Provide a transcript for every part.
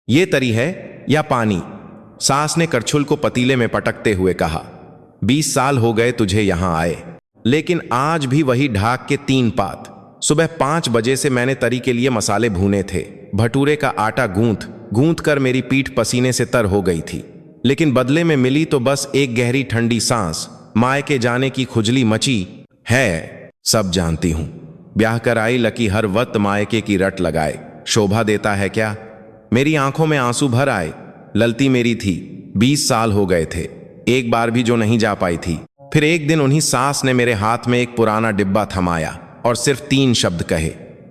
ये तरी है या पानी? सास ने करछुल को पतीले में पटकते हुए कहा। 20 साल हो गए तुझे यहां आए, लेकिन आज भी वही ढाक के 3 पात। सुबह 5 बजे से मैंने तरी के लिए मसाले भूने थे। भटूरे का आटा गूंथ गूंथ कर मेरी पीठ पसीने से तर हो गई थी, लेकिन बदले में मिली तो बस एक गहरी ठंडी सांस। मायके जाने की खुजली मची है, सब जानती हूं। ब्याह कर आई लकी हर वक्त मायके की रट लगाए। शोभा देता है क्या? मेरी आंखों में आंसू भर आए। ललती मेरी थी, 20 साल हो गए थे, एक बार भी जो नहीं जा पाई थी। फिर एक दिन उन्हीं सास ने मेरे हाथ में एक पुराना डिब्बा थमाया और सिर्फ 3 शब्द कहे,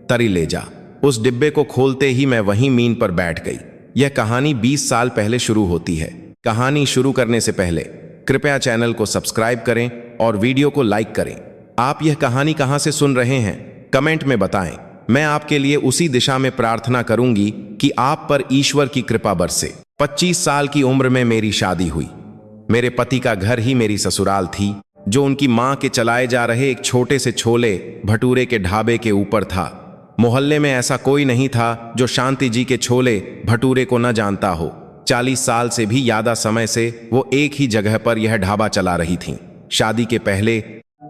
तरी ले जा। उस डिब्बे को खोलते ही मैं वहीं मीन पर बैठ गई। यह कहानी 20 साल पहले शुरू होती है। कहानी शुरू करने से पहले कृपया चैनल को सब्सक्राइब करें और वीडियो को लाइक करें। आप यह कहानी कहां से सुन रहे हैं कमेंट में बताएं। मैं आपके लिए उसी दिशा में प्रार्थना करूंगी कि आप पर ईश्वर की कृपा बरसे। 25 साल की उम्र में मेरी शादी हुई। मेरे पति का घर ही मेरी ससुराल थी, जो उनकी मां के चलाए जा रहे एक छोटे से छोले भटूरे के ढाबे के ऊपर था। मोहल्ले में ऐसा कोई नहीं था जो शांति जी के छोले भटूरे को न जानता हो। 40 साल से भी ज्यादा समय से वो एक ही जगह पर यह ढाबा चला रही थीं। शादी के पहले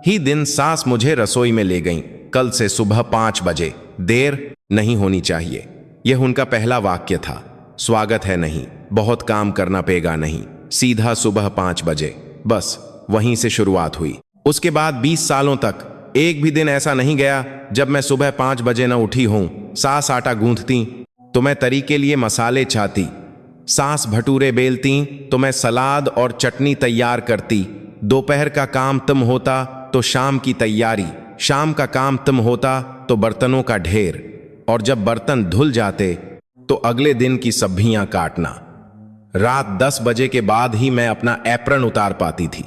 ही दिन सास मुझे रसोई में ले गईं। कल से सुबह 5 बजे, देर नहीं होनी चाहिए, यह उनका पहला वाक्य था। स्वागत है नहीं, बहुत काम करना पेगा नहीं, सीधा सुबह 5 बजे। बस वहीं से शुरुआत हुई। उसके बाद 20 सालों तक एक भी दिन ऐसा नहीं गया जब मैं सुबह 5 बजे न उठी हूं। सास आटा गूंथती तो मैं तरी के लिए मसाले चाहती, सास भटूरे बेलती तो मैं सलाद और चटनी तैयार करती। दोपहर का काम तुम होता तो शाम की तैयारी, शाम का काम तुम होता तो बर्तनों का ढेर, और जब बर्तन धुल जाते तो अगले दिन की सब्जियां काटना। रात 10 बजे के बाद ही मैं अपना एप्रन उतार पाती थी।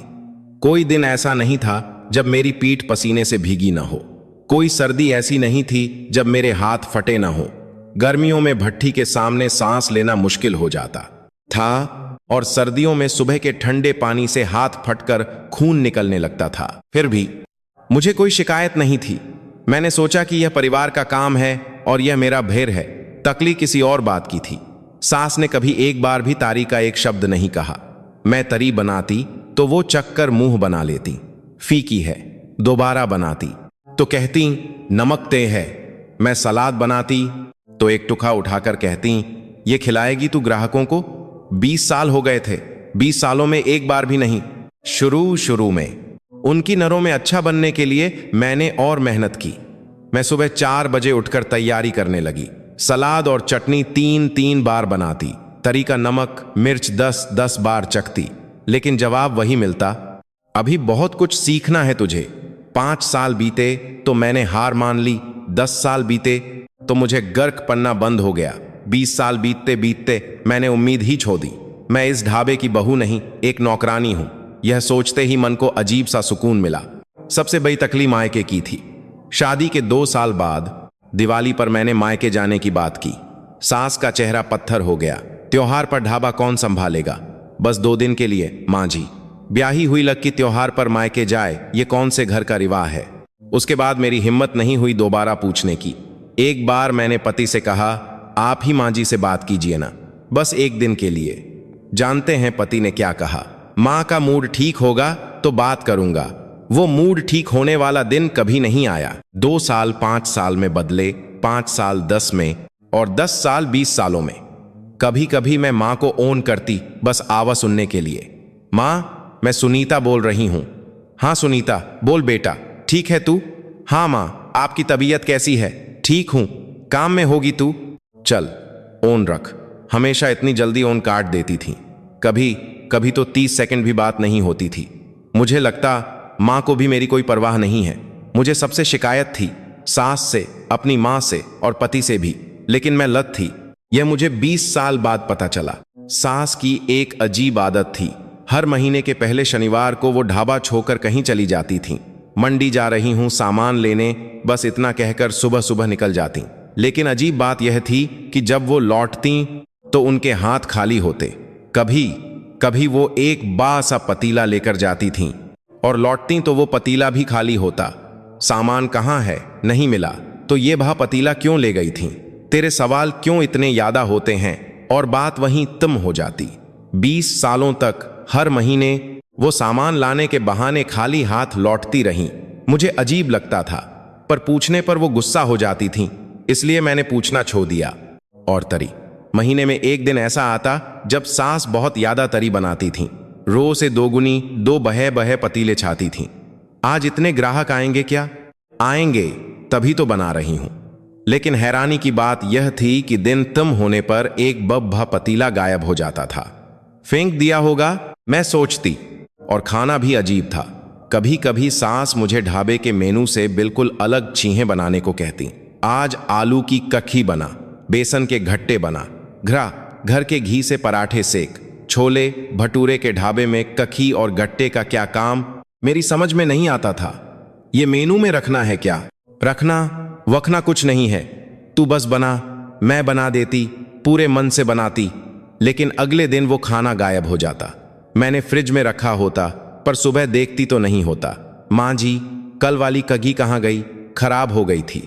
कोई दिन ऐसा नहीं था जब मेरी पीठ पसीने से भीगी ना हो। कोई सर्दी ऐसी नहीं थी जब मेरे हाथ फटे ना हो। गर्मियों में भट्ठी के सामने सांस लेना मुश्किल हो जाता था, और सर्दियों में सुबह के ठंडे पानी से हाथ फटकर खून निकलने लगता था। फिर भी मुझे कोई शिकायत नहीं थी। मैंने सोचा कि यह परिवार का काम है और यह मेरा भेर है। तकलीफ किसी और बात की थी। सास ने कभी एक बार भी तारी का एक शब्द नहीं कहा। मैं तरी बनाती तो वो चक्कर मुंह बना लेती। फीकी है, दोबारा बनाती तो कहती नमक ते है। मैं सलाद बनाती तो एक टुकड़ा उठाकर कहती, ये खिलाएगी तू ग्राहकों को? 20 साल हो गए थे, 20 सालों में एक बार भी नहीं। शुरू में उनकी नरों में अच्छा बनने के लिए मैंने और मेहनत की। मैं सुबह 4 बजे उठकर तैयारी करने लगी। सलाद और चटनी 3 बार बनाती, तरी का नमक मिर्च 10 बार चखती, लेकिन जवाब वही मिलता, अभी बहुत कुछ सीखना है तुझे। 5 साल बीते तो मैंने हार मान ली। 10 साल बीते तो मुझे गर्क पन्ना बंद हो गया। 20 साल बीतते बीतते मैंने उम्मीद ही छोड़ दी। मैं इस ढाबे की बहू नहीं, एक नौकरानी हूं। यह सोचते ही मन को अजीब सा सुकून मिला। सबसे बड़ी तकलीफ मायके की थी। शादी के 2 साल बाद दिवाली पर मैंने मायके जाने की बात की। सास का चेहरा पत्थर हो गया। त्योहार पर ढाबा कौन संभालेगा? बस 2 दिन के लिए माँ जी। ब्याही हुई लड़की त्योहार पर मायके जाए, ये कौन से घर का रिवाज है? उसके बाद मेरी हिम्मत नहीं हुई दोबारा पूछने की। एक बार मैंने पति से कहा, आप ही माँ जी से बात कीजिए ना, बस 1 दिन के लिए। जानते हैं पति ने क्या कहा? माँ का मूड ठीक होगा तो बात करूंगा। वो मूड ठीक होने वाला दिन कभी नहीं आया। 2 साल 5 साल में बदले, 5 साल 10 में, और 10 साल 20 सालों में। कभी कभी मैं माँ को ओन करती, बस आवाज सुनने के लिए। माँ, मैं सुनीता बोल रही हूं। हाँ सुनीता, बोल बेटा, ठीक है तू? हाँ माँ, आपकी तबीयत कैसी है? ठीक हूं। काम में होगी तू? चल ओन रख। हमेशा इतनी जल्दी ओन काट देती थी। कभी कभी तो 30 सेकंड भी बात नहीं होती थी। मुझे लगता माँ को भी मेरी कोई परवाह नहीं है। मुझे सबसे शिकायत थी, सास से, अपनी माँ से और पति से भी, लेकिन मैं लत थी। यह मुझे 20 साल बाद पता चला। सास की एक अजीब आदत थी। हर महीने के पहले शनिवार को वो ढाबा छोड़कर कहीं चली जाती थीं। मंडी जा रही हूं सामान लेने, बस इतना कहकर सुबह सुबह निकल जाती। लेकिन अजीब बात यह थी कि जब वो लौटती तो उनके हाथ खाली होते। कभी कभी वो एक बड़ा सा पतीला लेकर जाती थीं, और लौटती तो वो पतीला भी खाली होता। सामान कहाँ है? नहीं मिला। तो ये भा पतीला क्यों ले गई थीं? तेरे सवाल क्यों इतने यादा होते हैं? और बात वहीं तुम हो जाती। 20 सालों तक हर महीने वो सामान लाने के बहाने खाली हाथ लौटती रहीं। मुझे अजीब लगता था, पर पूछने पर वो गुस्सा हो जाती थीं, इसलिए मैंने पूछना छोड़ दिया। और तरी, महीने में एक दिन ऐसा आता जब सास बहुत ज्यादा तरी बनाती थीं। रो से दोगुनी 2 बहे बहे पतीले छाती थीं। आज इतने ग्राहक आएंगे क्या? आएंगे, तभी तो बना रही हूं। लेकिन हैरानी की बात यह थी कि दिन तुम होने पर एक बब्बा पतीला गायब हो जाता था। फेंक दिया होगा, मैं सोचती। और खाना भी अजीब था। कभी कभी सास मुझे ढाबे के मेनू से बिल्कुल अलग चीजें बनाने को कहती। आज आलू की कखी बना, बेसन के घट्टे बना, घर के घी से पराठे सेक, छोले भटूरे के ढाबे में कखी और गट्टे का क्या काम, मेरी समझ में नहीं आता था। ये मेनू में रखना है क्या? रखना वखना कुछ नहीं है, तू बस बना। मैं बना देती, पूरे मन से बनाती, लेकिन अगले दिन वो खाना गायब हो जाता। मैंने फ्रिज में रखा होता, पर सुबह देखती तो नहीं होता। माँ जी, कल वाली कगी कहाँ गई? खराब हो गई थी।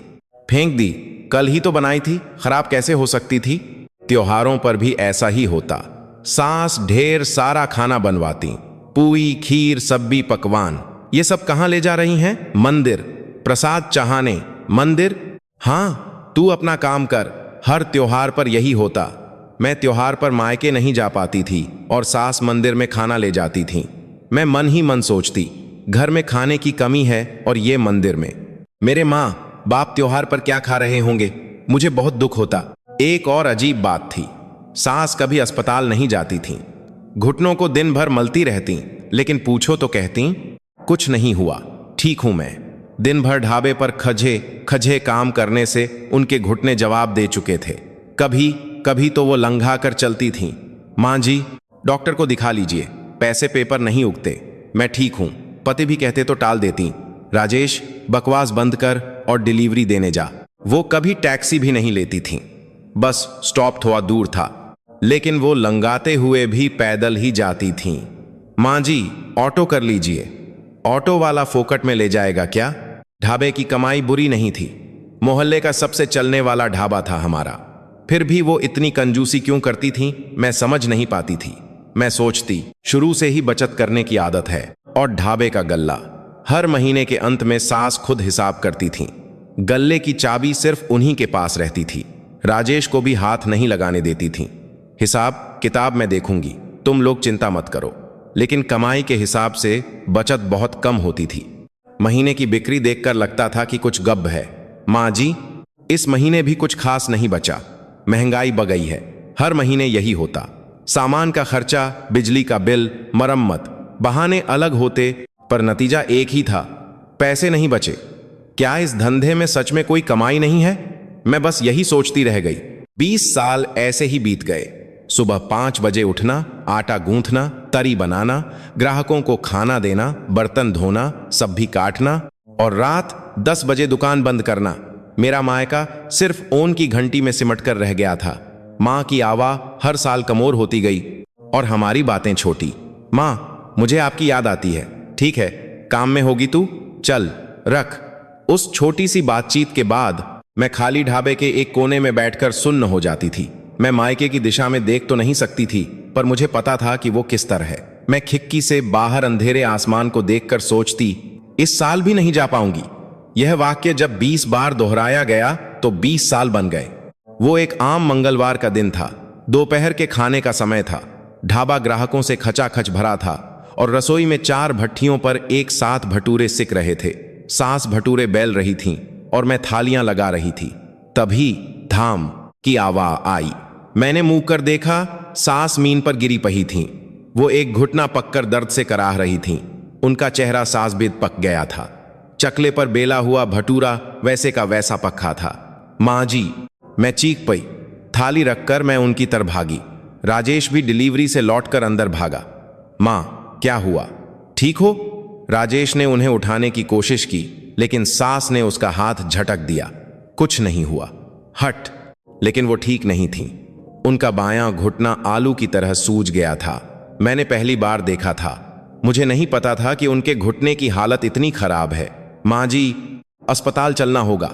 फेंक दी, कल ही तो बनाई थी, खराब कैसे हो सकती थी? त्योहारों पर भी ऐसा ही होता। सास ढेर सारा खाना बनवाती, पूरी खीर सब्जी पकवान। ये सब कहाँ ले जा रही हैं? मंदिर, प्रसाद चाहने मंदिर। हाँ, तू अपना काम कर। हर त्योहार पर यही होता। मैं त्योहार पर मायके नहीं जा पाती थी और सास मंदिर में खाना ले जाती थी। मैं मन ही मन सोचती, घर में खाने की कमी है और ये मंदिर में। मेरे माँ बाप त्योहार पर क्या खा रहे होंगे? मुझे बहुत दुख होता। एक और अजीब बात थी, सास कभी अस्पताल नहीं जाती थीं। घुटनों को दिन भर मलती रहती, लेकिन पूछो तो कहती कुछ नहीं हुआ, ठीक हूं मैं। दिन भर ढाबे पर खजे खजे काम करने से उनके घुटने जवाब दे चुके थे। कभी कभी तो वो लंघा कर चलती थीं। माँ जी, डॉक्टर को दिखा लीजिए, पैसे पेपर नहीं उगते, मैं ठीक हूं। पति भी कहते तो टाल देती, राजेश बकवास बंद कर और डिलीवरी देने जा। वो कभी टैक्सी भी नहीं लेती थीं, बस स्टॉप थोड़ा दूर था, लेकिन वो लंगाते हुए भी पैदल ही जाती थीं। माँ जी, ऑटो कर लीजिए। ऑटो वाला फोकट में ले जाएगा क्या? ढाबे की कमाई बुरी नहीं थी, मोहल्ले का सबसे चलने वाला ढाबा था हमारा। फिर भी वो इतनी कंजूसी क्यों करती थी, मैं समझ नहीं पाती थी। मैं सोचती, शुरू से ही बचत करने की आदत है। और ढाबे का गल्ला, हर महीने के अंत में सास खुद हिसाब करती थी। गल्ले की चाबी सिर्फ उन्हीं के पास रहती थी। राजेश को भी हाथ नहीं लगाने देती थी। हिसाब किताब मैं देखूंगी, तुम लोग चिंता मत करो। लेकिन कमाई के हिसाब से बचत बहुत कम होती थी। महीने की बिक्री देखकर लगता था कि कुछ गब है। माँ जी, इस महीने भी कुछ खास नहीं बचा, महंगाई बढ़ गई है। हर महीने यही होता। सामान का खर्चा, बिजली का बिल, मरम्मत, बहाने अलग होते, पर नतीजा एक ही था, पैसे नहीं बचे। क्या इस धंधे में सच में कोई कमाई नहीं है? मैं बस यही सोचती रह गई। 20 साल ऐसे ही बीत गए। सुबह 5 बजे उठना, आटा गूंथना, तरी बनाना, ग्राहकों को खाना देना, बर्तन धोना, सब्जी काटना, और रात 10 बजे दुकान बंद करना। मेरा मायका सिर्फ ओन की घंटी में सिमट कर रह गया था। माँ की आवा हर साल कमोर होती गई और हमारी बातें छोटी। माँ, मुझे आपकी याद आती है। ठीक है, काम में होगी तू, चल रख। उस छोटी सी बातचीत के बाद मैं खाली ढाबे के एक कोने में बैठकर सुन्न हो जाती थी। मैं मायके की दिशा में देख तो नहीं सकती थी, पर मुझे पता था कि वो किस तरह है। मैं खिड़की से बाहर अंधेरे आसमान को देखकर सोचती, इस साल भी नहीं जा पाऊंगी। यह वाक्य जब 20 बार दोहराया गया तो 20 साल बन गए। वो एक आम मंगलवार का दिन था। दोपहर के खाने का समय था। ढाबा ग्राहकों से खचाखच भरा था और रसोई में 4 भट्ठियों पर एक साथ भटूरे सिक रहे थे। सास भटूरे बेल रही थीं और मैं थालियां लगा रही थी। तभी धाम की आवाज आई। मैंने मुंह कर देखा, सास मीन पर गिरी पही थीं। वो एक घुटना पककर दर्द से कराह रही थीं। उनका चेहरा सासबेद पक गया था। चकले पर बेला हुआ भटूरा वैसे का वैसा पक्का था। माँ जी, मैं चीख पई। थाली रखकर मैं उनकी तरफ भागी। राजेश भी डिलीवरी से लौटकर अंदर भागा। माँ, क्या हुआ, ठीक हो? राजेश ने उन्हें उठाने की कोशिश की, लेकिन सास ने उसका हाथ झटक दिया। कुछ नहीं हुआ, हट। लेकिन वो ठीक नहीं थी। उनका बायां घुटना आलू की तरह सूज गया था। मैंने पहली बार देखा था। मुझे नहीं पता था कि उनके घुटने की हालत इतनी खराब है। माँ जी, अस्पताल चलना होगा,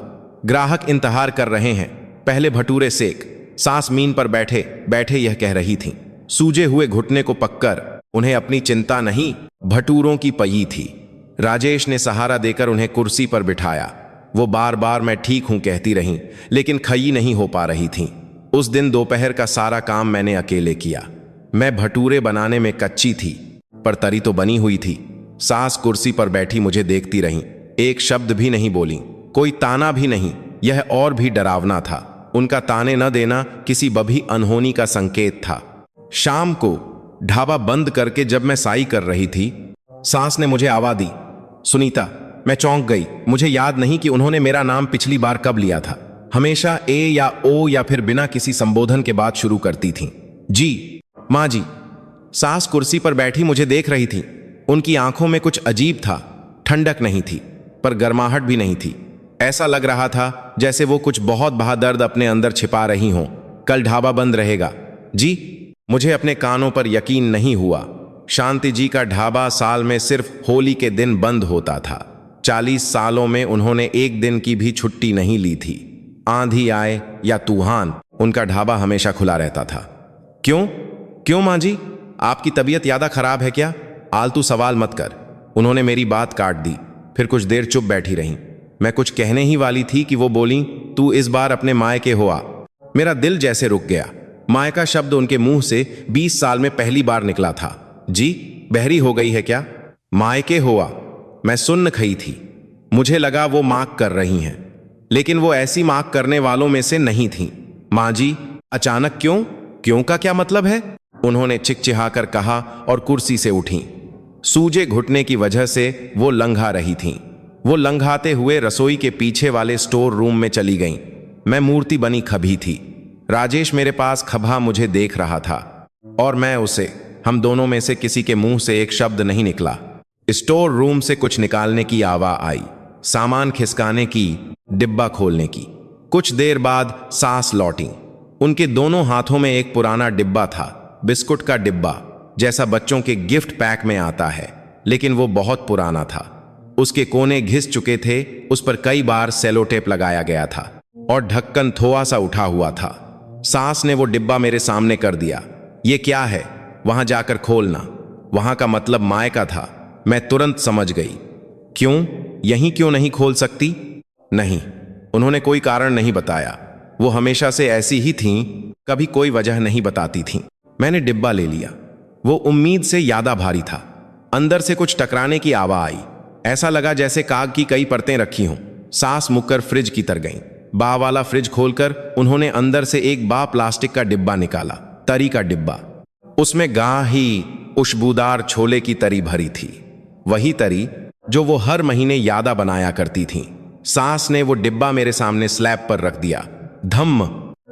ग्राहक इंतजार कर रहे हैं, पहले भटूरे सेक। सास मीन पर बैठे बैठे यह कह रही थीं। सूजे हुए घुटने को पककर उन्हें अपनी चिंता नहीं, भटूरों की पई थी। राजेश ने सहारा देकर उन्हें कुर्सी पर बिठाया। वो बार बार मैं ठीक हूं कहती रहीं, लेकिन खई नहीं हो पा रही थीं। उस दिन दोपहर का सारा काम मैंने अकेले किया। मैं भटूरे बनाने में कच्ची थी, पर तरी तो बनी हुई थी। सास कुर्सी पर बैठी मुझे देखती रहीं, एक शब्द भी नहीं बोली, कोई ताना भी नहीं। यह और भी डरावना था। उनका ताने न देना किसी बभी अनहोनी का संकेत था। शाम को ढाबा बंद करके जब मैं साई कर रही थी, सास ने मुझे आवाज दी, सुनीता। मैं चौंक गई। मुझे याद नहीं कि उन्होंने मेरा नाम पिछली बार कब लिया था। हमेशा ए या ओ या फिर बिना किसी संबोधन के बाद शुरू करती थीं। जी, माँ जी। सास कुर्सी पर बैठी मुझे देख रही थी। उनकी आंखों में कुछ अजीब था। ठंडक नहीं थी, पर गर्माहट भी नहीं थी। ऐसा लग रहा था जैसे वो कुछ बहुत बहादर्द अपने अंदर छिपा रही हों। कल ढाबा बंद रहेगा। जी। मुझे अपने कानों पर यकीन नहीं हुआ। शांति जी का ढाबा साल में सिर्फ होली के दिन बंद होता था। 40 सालों में उन्होंने एक दिन की भी छुट्टी नहीं ली थी। आंधी आए या तूफान, उनका ढाबा हमेशा खुला रहता था। क्यों क्यों माँ जी, आपकी तबीयत ज्यादा खराब है क्या? आलतू सवाल मत कर। उन्होंने मेरी बात काट दी। फिर कुछ देर चुप बैठी रहीं। मैं कुछ कहने ही वाली थी कि वो बोली, तू इस बार अपने मायके हो आ। मेरा दिल जैसे रुक गया। मायका शब्द उनके मुंह से 20 साल में पहली बार निकला था। जी, बहरी हो गई है क्या? मायके हुआ। मैं सुन्न खई थी। मुझे लगा वो माक कर रही हैं, लेकिन वो ऐसी माक करने वालों में से नहीं थीं। माँ जी, अचानक क्यों? क्यों का क्या मतलब है? उन्होंने चिकचिहाकर कहा और कुर्सी से उठी। सूजे घुटने की वजह से वो लंघा रही थीं। वो लंघाते हुए रसोई के पीछे वाले स्टोर रूम में चली गईं। मैं मूर्ति बनी खभी थी। राजेश मेरे पास खभा मुझे देख रहा था और मैं उसे। हम दोनों में से किसी के मुंह से एक शब्द नहीं निकला। स्टोर रूम से कुछ निकालने की आवाज आई, सामान खिसकाने की, डिब्बा खोलने की। कुछ देर बाद सास लौटी। उनके दोनों हाथों में एक पुराना डिब्बा था, बिस्कुट का डिब्बा, जैसा बच्चों के गिफ्ट पैक में आता है, लेकिन वो बहुत पुराना था। उसके कोने घिस चुके थे, उस पर कई बार सेलो टेप लगाया गया था और ढक्कन थोड़ा सा उठा हुआ था। सास ने वो डिब्बा मेरे सामने कर दिया। ये क्या है? वहां जाकर खोलना। वहां का मतलब मायका था। मैं तुरंत समझ गई। क्यों? यहीं क्यों नहीं खोल सकती? नहीं, उन्होंने कोई कारण नहीं बताया। वो हमेशा से ऐसी ही थीं, कभी कोई वजह नहीं बताती थीं। मैंने डिब्बा ले लिया। वो उम्मीद से ज्यादा भारी था। अंदर से कुछ टकराने की आवाज आई। ऐसा लगा जैसे काग की कई परतें रखी हों। सास मुक्कर फ्रिज की तरफ गईं। बा वाला फ्रिज खोलकर उन्होंने अंदर से एक बा प्लास्टिक का डिब्बा निकाला, तरी का डिब्बा। उसमें गाढ़ी खुशबूदार छोले की तरी भरी थी, वही तरी जो वो हर महीने यादा बनाया करती थीं। सास ने वो डिब्बा मेरे सामने स्लैब पर रख दिया। धम्म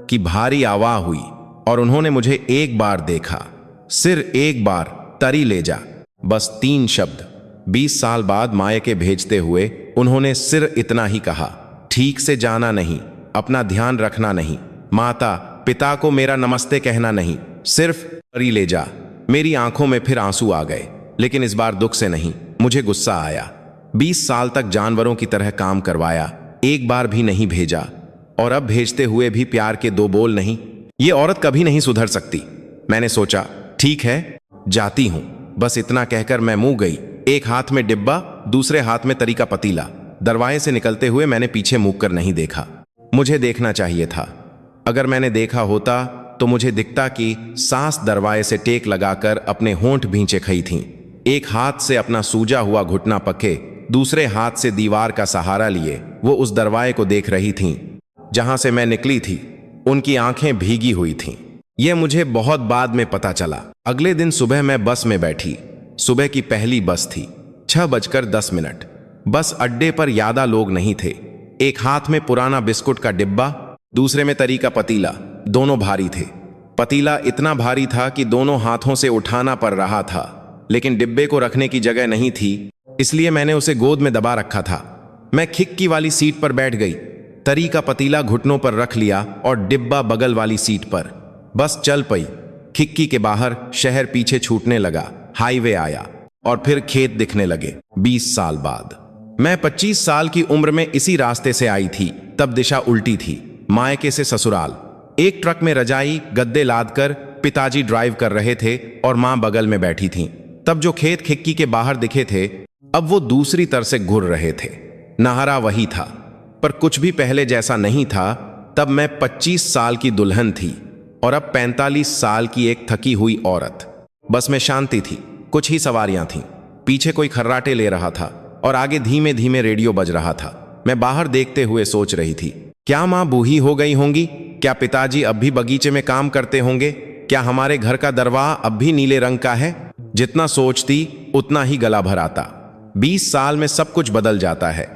की भारी आवाज हुई और उन्होंने मुझे एक बार देखा, सिर्फ एक बार। तरी ले जा, बस 3 शब्द। 20 साल बाद मायके भेजते हुए उन्होंने सिर्फ इतना ही कहा। ठीक से जाना नहीं, अपना ध्यान रखना नहीं, माता पिता को मेरा नमस्ते कहना नहीं, सिर्फ तरी ले जा। मेरी आंखों में फिर आंसू आ गए, लेकिन इस बार दुख से नहीं, मुझे गुस्सा आया। 20 साल तक जानवरों की तरह काम करवाया, एक बार भी नहीं भेजा, और अब भेजते हुए भी प्यार के 2 बोल नहीं। ये औरत कभी नहीं सुधर सकती। मैंने सोचा, ठीक है, जाती हूं। बस इतना कहकर मैं मुंह गई। एक हाथ में डिब्बा, दूसरे हाथ में तरी का पतीला। दरवाजे से निकलते हुए मैंने पीछे मुड़ कर नहीं देखा। मुझे देखना चाहिए था। अगर मैंने देखा होता तो मुझे दिखता कि सास दरवाजे से टेक लगाकर अपने होंठ भींचे खई थीं। एक हाथ से अपना सूजा हुआ घुटना पके, दूसरे हाथ से दीवार का सहारा लिए वो उस दरवाजे को देख रही थीं जहां से मैं निकली थी। उनकी आंखें भीगी हुई थीं। यह मुझे बहुत बाद में पता चला। अगले दिन सुबह मैं बस में बैठी। सुबह की पहली बस थी। 6:10। बस अड्डे पर ज्यादा लोग नहीं थे। एक हाथ में पुराना बिस्कुट का डिब्बा, दूसरे में तरी का पतीला। दोनों भारी थे। पतीला इतना भारी था कि दोनों हाथों से उठाना पड़ रहा था, लेकिन डिब्बे को रखने की जगह नहीं थी, इसलिए मैंने उसे गोद में दबा रखा था। मैं खिड़की वाली सीट पर बैठ गई। तरी का पतीला घुटनों पर रख लिया और डिब्बा बगल वाली सीट पर। बस चल पई। खिड़की के बाहर शहर पीछे छूटने लगा। हाईवे आया और फिर खेत दिखने लगे। 20 साल बाद मैं 25 साल की उम्र में इसी रास्ते से आई थी। तब दिशा उल्टी थी, मायके से ससुराल। एक ट्रक में रजाई गद्दे लादकर पिताजी ड्राइव कर रहे थे और मां बगल में बैठी थीं। तब जो खेत खिड़की के बाहर दिखे थे अब वो दूसरी तरफ से घुर रहे थे। नहरा वही था पर कुछ भी पहले जैसा नहीं था। तब मैं 25 साल की दुल्हन थी और अब 45 साल की एक थकी हुई औरत। बस में शांति थी, कुछ ही सवारियां थीं। पीछे कोई खर्राटे ले रहा था और आगे धीमे धीमे रेडियो बज रहा था। मैं बाहर देखते हुए सोच रही थी, क्या माँ बूढ़ी हो गई होंगी? क्या पिताजी अब भी बगीचे में काम करते होंगे? क्या हमारे घर का दरवाजा अब भी नीले रंग का है? जितना सोचती उतना ही गला भर आता। 20 साल में सब कुछ बदल जाता है।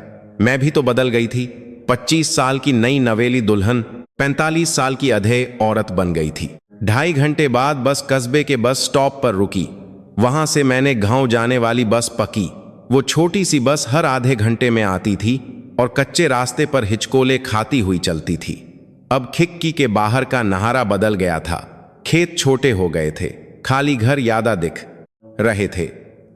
मैं भी तो बदल गई थी। 25 साल की नई नवेली दुल्हन 45 साल की अधे औरत बन गई थी। 2.5 घंटे बाद बस कस्बे के बस स्टॉप पर रुकी। वहां से मैंने गांव जाने वाली बस पकी। वो छोटी सी बस हर आधे घंटे में आती थी और कच्चे रास्ते पर हिचकोले खाती हुई चलती थी। अब खिड़की के बाहर का नहारा बदल गया था। खेत छोटे हो गए थे, खाली घर यादा दिख रहे थे।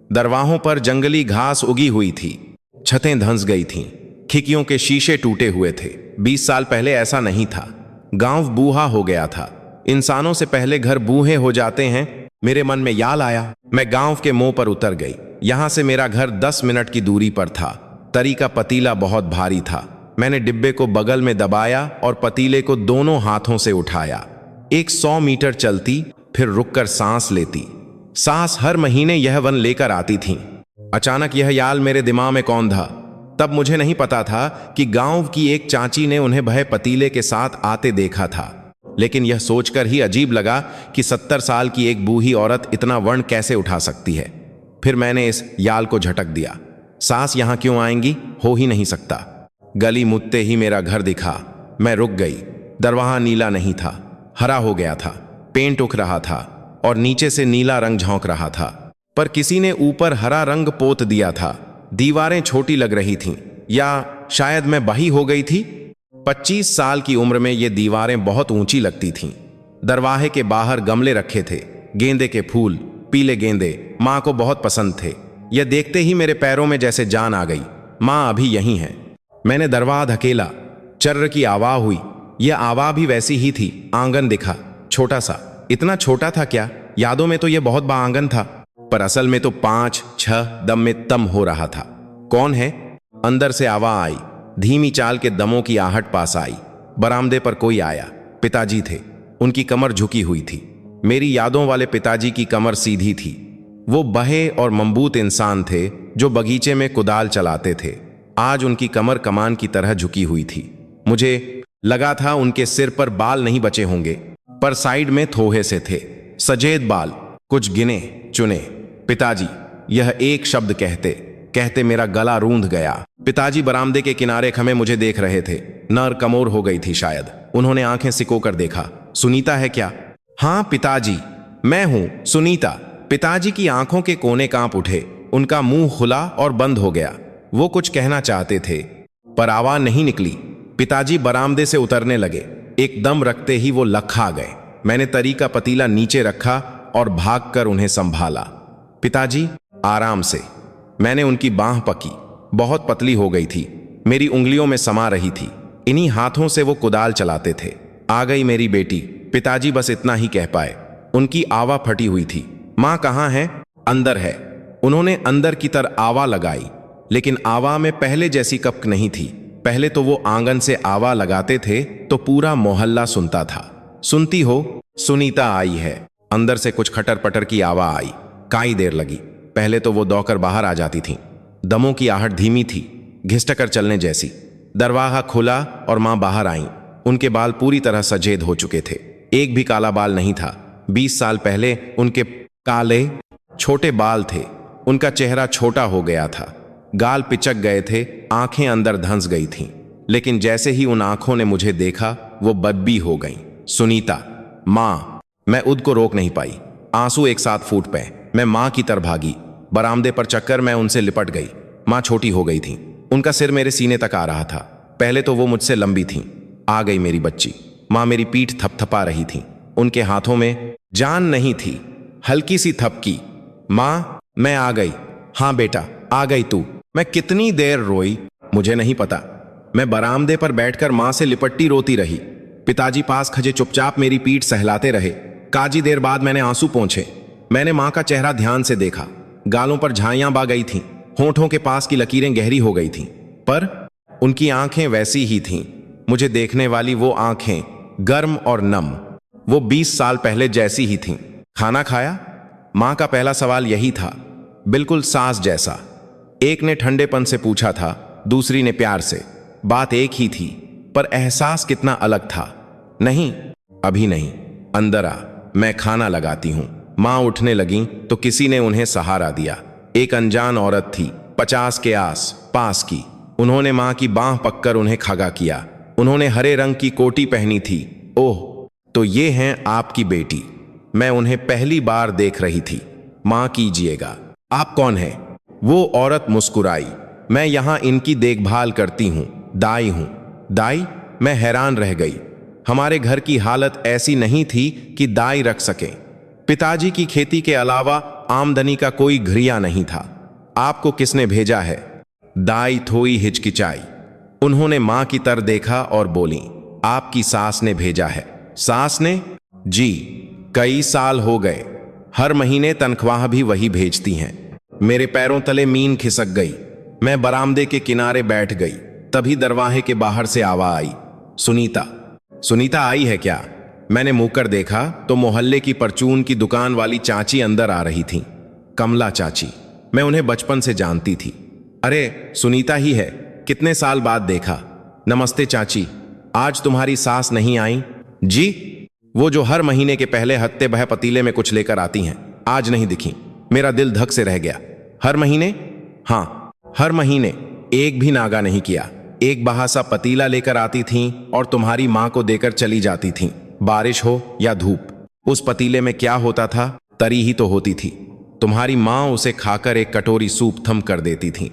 दरवाहों पर जंगली घास उगी हुई थी, छतें धंस गई थीं, खिड़कियों के शीशे टूटे हुए थे। 20 साल पहले ऐसा नहीं था। गांव बूढ़ा हो गया था। इंसानों से पहले घर बूढ़े हो जाते हैं। मेरे मन में याद आया। मैं गांव के मुंह पर उतर गई। यहां से मेरा घर 10 मिनट की दूरी पर था। तरी का पतीला बहुत भारी था। मैंने डिब्बे को बगल में दबाया और पतीले को दोनों हाथों से उठाया। 100 मीटर चलती, फिर रुककर सांस लेती। सांस हर महीने यह वन लेकर आती थी। अचानक यह याल मेरे दिमाग में कौन था? तब मुझे नहीं पता था कि गांव की एक चाची ने उन्हें भय पतीले के साथ आते देखा था। लेकिन यह सोचकर ही अजीब लगा कि 70 साल की एक बूढ़ी औरत इतना वर्ण कैसे उठा सकती है। फिर मैंने इस याल को झटक दिया। सास यहां क्यों आएंगी? हो ही नहीं सकता। गली मुड़ते ही मेरा घर दिखा। मैं रुक गई। दरवाजा नीला नहीं था, हरा हो गया था। पेंट उख रहा था और नीचे से नीला रंग झोंक रहा था, पर किसी ने ऊपर हरा रंग पोत दिया था। दीवारें छोटी लग रही थीं, या शायद मैं बही हो गई थी। 25 साल की उम्र में ये दीवारें बहुत ऊंची लगती थीं। दरवाजे के बाहर गमले रखे थे, गेंदे के फूल, पीले गेंदे माँ को बहुत पसंद थे। यह देखते ही मेरे पैरों में जैसे जान आ गई। माँ अभी यहीं है। मैंने दरवाजा धकेला। चर्र की आवाज हुई। यह आवाज भी वैसी ही थी। आंगन दिखा, छोटा सा। इतना छोटा था क्या? यादों में तो यह बहुत बड़ा आंगन था, पर असल में तो 5-6 दम में तम हो रहा था। कौन है? अंदर से आवाज आई। धीमी चाल के दमों की आहट पास आई। बरामदे पर कोई आया। पिताजी थे। उनकी कमर झुकी हुई थी। मेरी यादों वाले पिताजी की कमर सीधी थी। वो बहे और मजबूत इंसान थे जो बगीचे में कुदाल चलाते थे। आज उनकी कमर कमान की तरह झुकी हुई थी। मुझे लगा था उनके सिर पर बाल नहीं बचे होंगे, पर साइड में थोड़े से थे, सजेद बाल, कुछ गिने चुने। पिताजी, यह एक शब्द कहते कहते मेरा गला रूंध गया। पिताजी बरामदे के किनारे खड़े मुझे देख रहे थे। नर कमोर हो गई थी शायद। उन्होंने आंखें सिकोकर देखा। सुनीता है क्या? हाँ पिताजी, मैं हूं सुनीता। पिताजी की आंखों के कोने कांप उठे। उनका मुंह खुला और बंद हो गया। वो कुछ कहना चाहते थे, पर आवाज नहीं निकली। पिताजी बरामदे से उतरने लगे। एक दम रखते ही वो लखा गए। मैंने तरी का पतीला नीचे रखा और भागकर उन्हें संभाला। पिताजी, आराम से। मैंने उनकी बांह पकी। बहुत पतली हो गई थी, मेरी उंगलियों में समा रही थी। इन्हीं हाथों से वो कुदाल चलाते थे। आ गई मेरी बेटी। पिताजी बस इतना ही कह पाए। उनकी आवा फटी हुई थी। माँ कहाँ है? अंदर है। उन्होंने अंदर की तरफ आवा लगाई, लेकिन आवा में पहले जैसी कपक नहीं थी। पहले तो वो आंगन से आवा लगाते थे तो पूरा मोहल्ला सुनता था। सुनती हो? सुनीता आई है। अंदर से कुछ खटर पटर की आवाज आई। काई देर लगी। पहले तो वो दौड़कर बाहर आ जाती थीं। दमों की आहट धीमी थी, घिसटकर चलने जैसी। दरवाजा खुला और माँ बाहर आईं। उनके बाल पूरी तरह सजेद हो चुके थे। एक भी काला बाल नहीं था। 20 साल पहले उनके काले छोटे बाल थे। उनका चेहरा छोटा हो गया था, गाल पिचक गए थे, आंखें अंदर धंस गई थीं। लेकिन जैसे ही उन आंखों ने मुझे देखा, वो बदबी हो गईं। सुनीता, माँ। मैं उद को रोक नहीं पाई। आंसू एक साथ फूट पे। मैं माँ की तरफ भागी। बरामदे पर चक्कर मैं उनसे लिपट गई। माँ छोटी हो गई थी। उनका सिर मेरे सीने तक आ रहा था। पहले तो वो मुझसे लंबी थीं। आ गई मेरी बच्ची। माँ मेरी पीठ थपथपा रही थी। उनके हाथों में जान नहीं थी, हल्की सी थपकी। माँ, मैं आ गई। हाँ बेटा, आ गई तू। मैं कितनी देर रोई मुझे नहीं पता। मैं बरामदे पर बैठकर माँ से लिपट्टी रोती रही। पिताजी पास खजे चुपचाप मेरी पीठ सहलाते रहे। काजी देर बाद मैंने आंसू पोंछे। मैंने मां का चेहरा ध्यान से देखा। गालों पर झाइयां बा गई थीं, होठों के पास की लकीरें गहरी हो गई थीं, पर उनकी आंखें वैसी ही थीं। मुझे देखने वाली वो आंखें गर्म और नम, वो 20 साल पहले जैसी ही थीं। खाना खाया? मां का पहला सवाल यही था, बिल्कुल सास जैसा। एक ने ठंडेपन से पूछा था, दूसरी ने प्यार से। बात एक ही थी, पर एहसास कितना अलग था। नहीं, अभी नहीं, अंदर आ, मैं खाना लगाती हूं। मां उठने लगी तो किसी ने उन्हें सहारा दिया। एक अनजान औरत थी, 50 के आस पास की। उन्होंने मां की बांह पककर उन्हें खगा किया। उन्होंने हरे रंग की कोटी पहनी थी। ओह, तो ये हैं आपकी बेटी। मैं उन्हें पहली बार देख रही थी। मां कीजिएगा। आप कौन हैं? वो औरत मुस्कुराई। मैं यहां इनकी देखभाल करती हूं, दाई हूं। दाई? मैं हैरान रह गई। हमारे घर की हालत ऐसी नहीं थी कि दाई रख सकें। पिताजी की खेती के अलावा आमदनी का कोई घरिया नहीं था। आपको किसने भेजा है? दाई थोड़ी हिचकिचाई। उन्होंने मां की तरफ देखा और बोली, आपकी सास ने भेजा है। सास ने? जी, कई साल हो गए। हर महीने तनख्वाह भी वही भेजती हैं। मेरे पैरों तले मीन खिसक गई। मैं बरामदे के किनारे बैठ गई। तभी दरवाजे के बाहर से आवाज आई, सुनीता। सुनीता आई है क्या? मैंने मुंह कर देखा तो मोहल्ले की परचून की दुकान वाली चाची अंदर आ रही थी। कमला चाची। मैं उन्हें बचपन से जानती थी। अरे, सुनीता ही है, कितने साल बाद देखा। नमस्ते चाची, आज तुम्हारी सास नहीं आई? जी, वो जो हर महीने के पहले हत्ते बह पतीले में कुछ लेकर आती हैं, आज नहीं दिखी। मेरा दिल धक से रह गया। हर महीने? हाँ, हर महीने। एक भी नागा नहीं किया। एक बहासा पतीला लेकर आती थीं और तुम्हारी मां को देकर चली जाती थीं, बारिश हो या धूप। उस पतीले में क्या होता था? तरी ही तो होती थी। तुम्हारी मां उसे खाकर एक कटोरी सूप थम कर देती थी।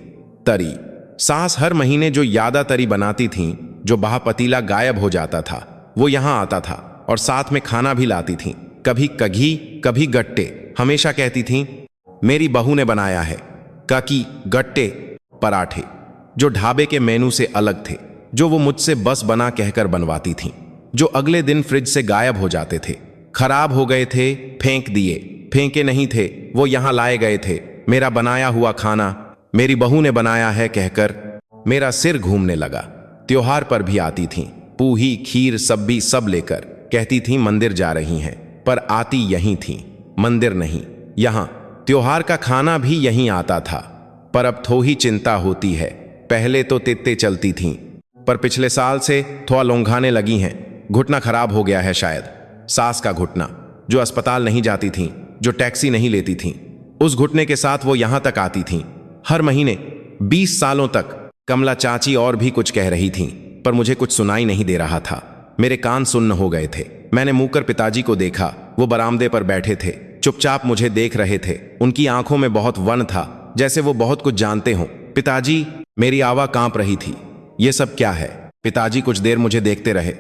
तरी। सास हर महीने जो यादा तरी बनाती थीं, जो बहा पतीला गायब हो जाता था, वो यहां आता था और साथ में खाना भी लाती थीं। कभी कघी, कभी गट्टे। हमेशा कहती थीं, मेरी बहू ने बनाया है। काकी गट्टे पराठे, जो ढाबे के मेनू से अलग थे, जो वो मुझसे बस बना कहकर बनवाती थीं, जो अगले दिन फ्रिज से गायब हो जाते थे। खराब हो गए थे, फेंक दिए। फेंके नहीं थे, वो यहां लाए गए थे। मेरा बनाया हुआ खाना मेरी बहू ने बनाया है कहकर मेरा सिर घूमने लगा। त्योहार पर भी आती थीं, पूही, खीर, सब्जी सब लेकर। कहती थीं मंदिर जा रही हैं, पर आती यहीं थीं, मंदिर नहीं, यहां। त्योहार का खाना भी यहीं आता था। पर अब थोड़ी चिंता होती है। पहले तो तित्ते चलती थीं, पर पिछले साल से थोड़ा लोंघाने लगी हैं। घुटना खराब हो गया है शायद। सास का घुटना, जो अस्पताल नहीं जाती थीं, जो टैक्सी नहीं लेती थीं, उस घुटने के साथ वो यहां तक आती थीं हर महीने, 20 सालों तक। कमला चाची और भी कुछ कह रही थीं, पर मुझे कुछ सुनाई नहीं दे रहा था। मेरे कान सुन्न हो गए थे। मैंने मुंह कर पिताजी को देखा। वो बरामदे पर बैठे थे, चुपचाप मुझे देख रहे थे। उनकी आंखों में बहुत वन था, जैसे वो बहुत कुछ जानते हों। पिताजी, मेरी आवाज कांप रही थी। ये सब क्या है? पिताजी कुछ देर मुझे देखते रहे,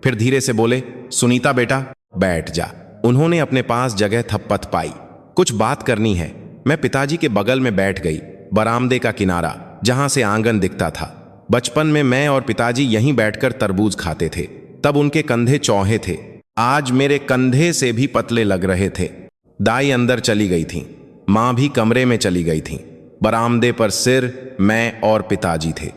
फिर धीरे से बोले, सुनीता बेटा, बैठ जा। उन्होंने अपने पास जगह थप्पत पाई। कुछ बात करनी है। मैं पिताजी के बगल में बैठ गई। बरामदे का किनारा, जहां से आंगन दिखता था। बचपन में मैं और पिताजी यहीं बैठकर तरबूज खाते थे। तब उनके कंधे चौहे थे, आज मेरे कंधे से भी पतले लग रहे थे। दाई अंदर चली गई थी, मां भी कमरे में चली गई थी। बरामदे पर सिर, मैं और पिताजी थे।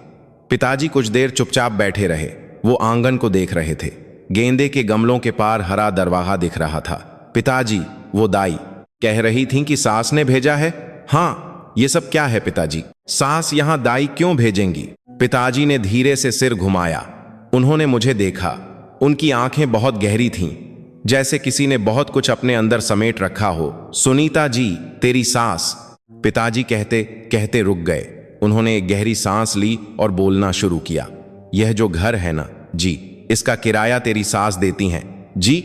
पिताजी कुछ देर चुपचाप बैठे रहे। वो आंगन को देख रहे थे। गेंदे के गमलों के पार हरा दरवाहा दिख रहा था। पिताजी, वो दाई कह रही थी कि सास ने भेजा है। हाँ, ये सब क्या है पिताजी? सास यहां दाई क्यों भेजेंगी? पिताजी ने धीरे से सिर घुमाया। उन्होंने मुझे देखा। उनकी आंखें बहुत गहरी थीं, जैसे किसी ने बहुत कुछ अपने अंदर समेट रखा हो। सुनीता जी, तेरी सास। पिताजी कहते कहते रुक गए। उन्होंने एक गहरी सांस ली और बोलना शुरू किया। यह जो घर है ना जी, इसका किराया तेरी सास देती हैं। जी?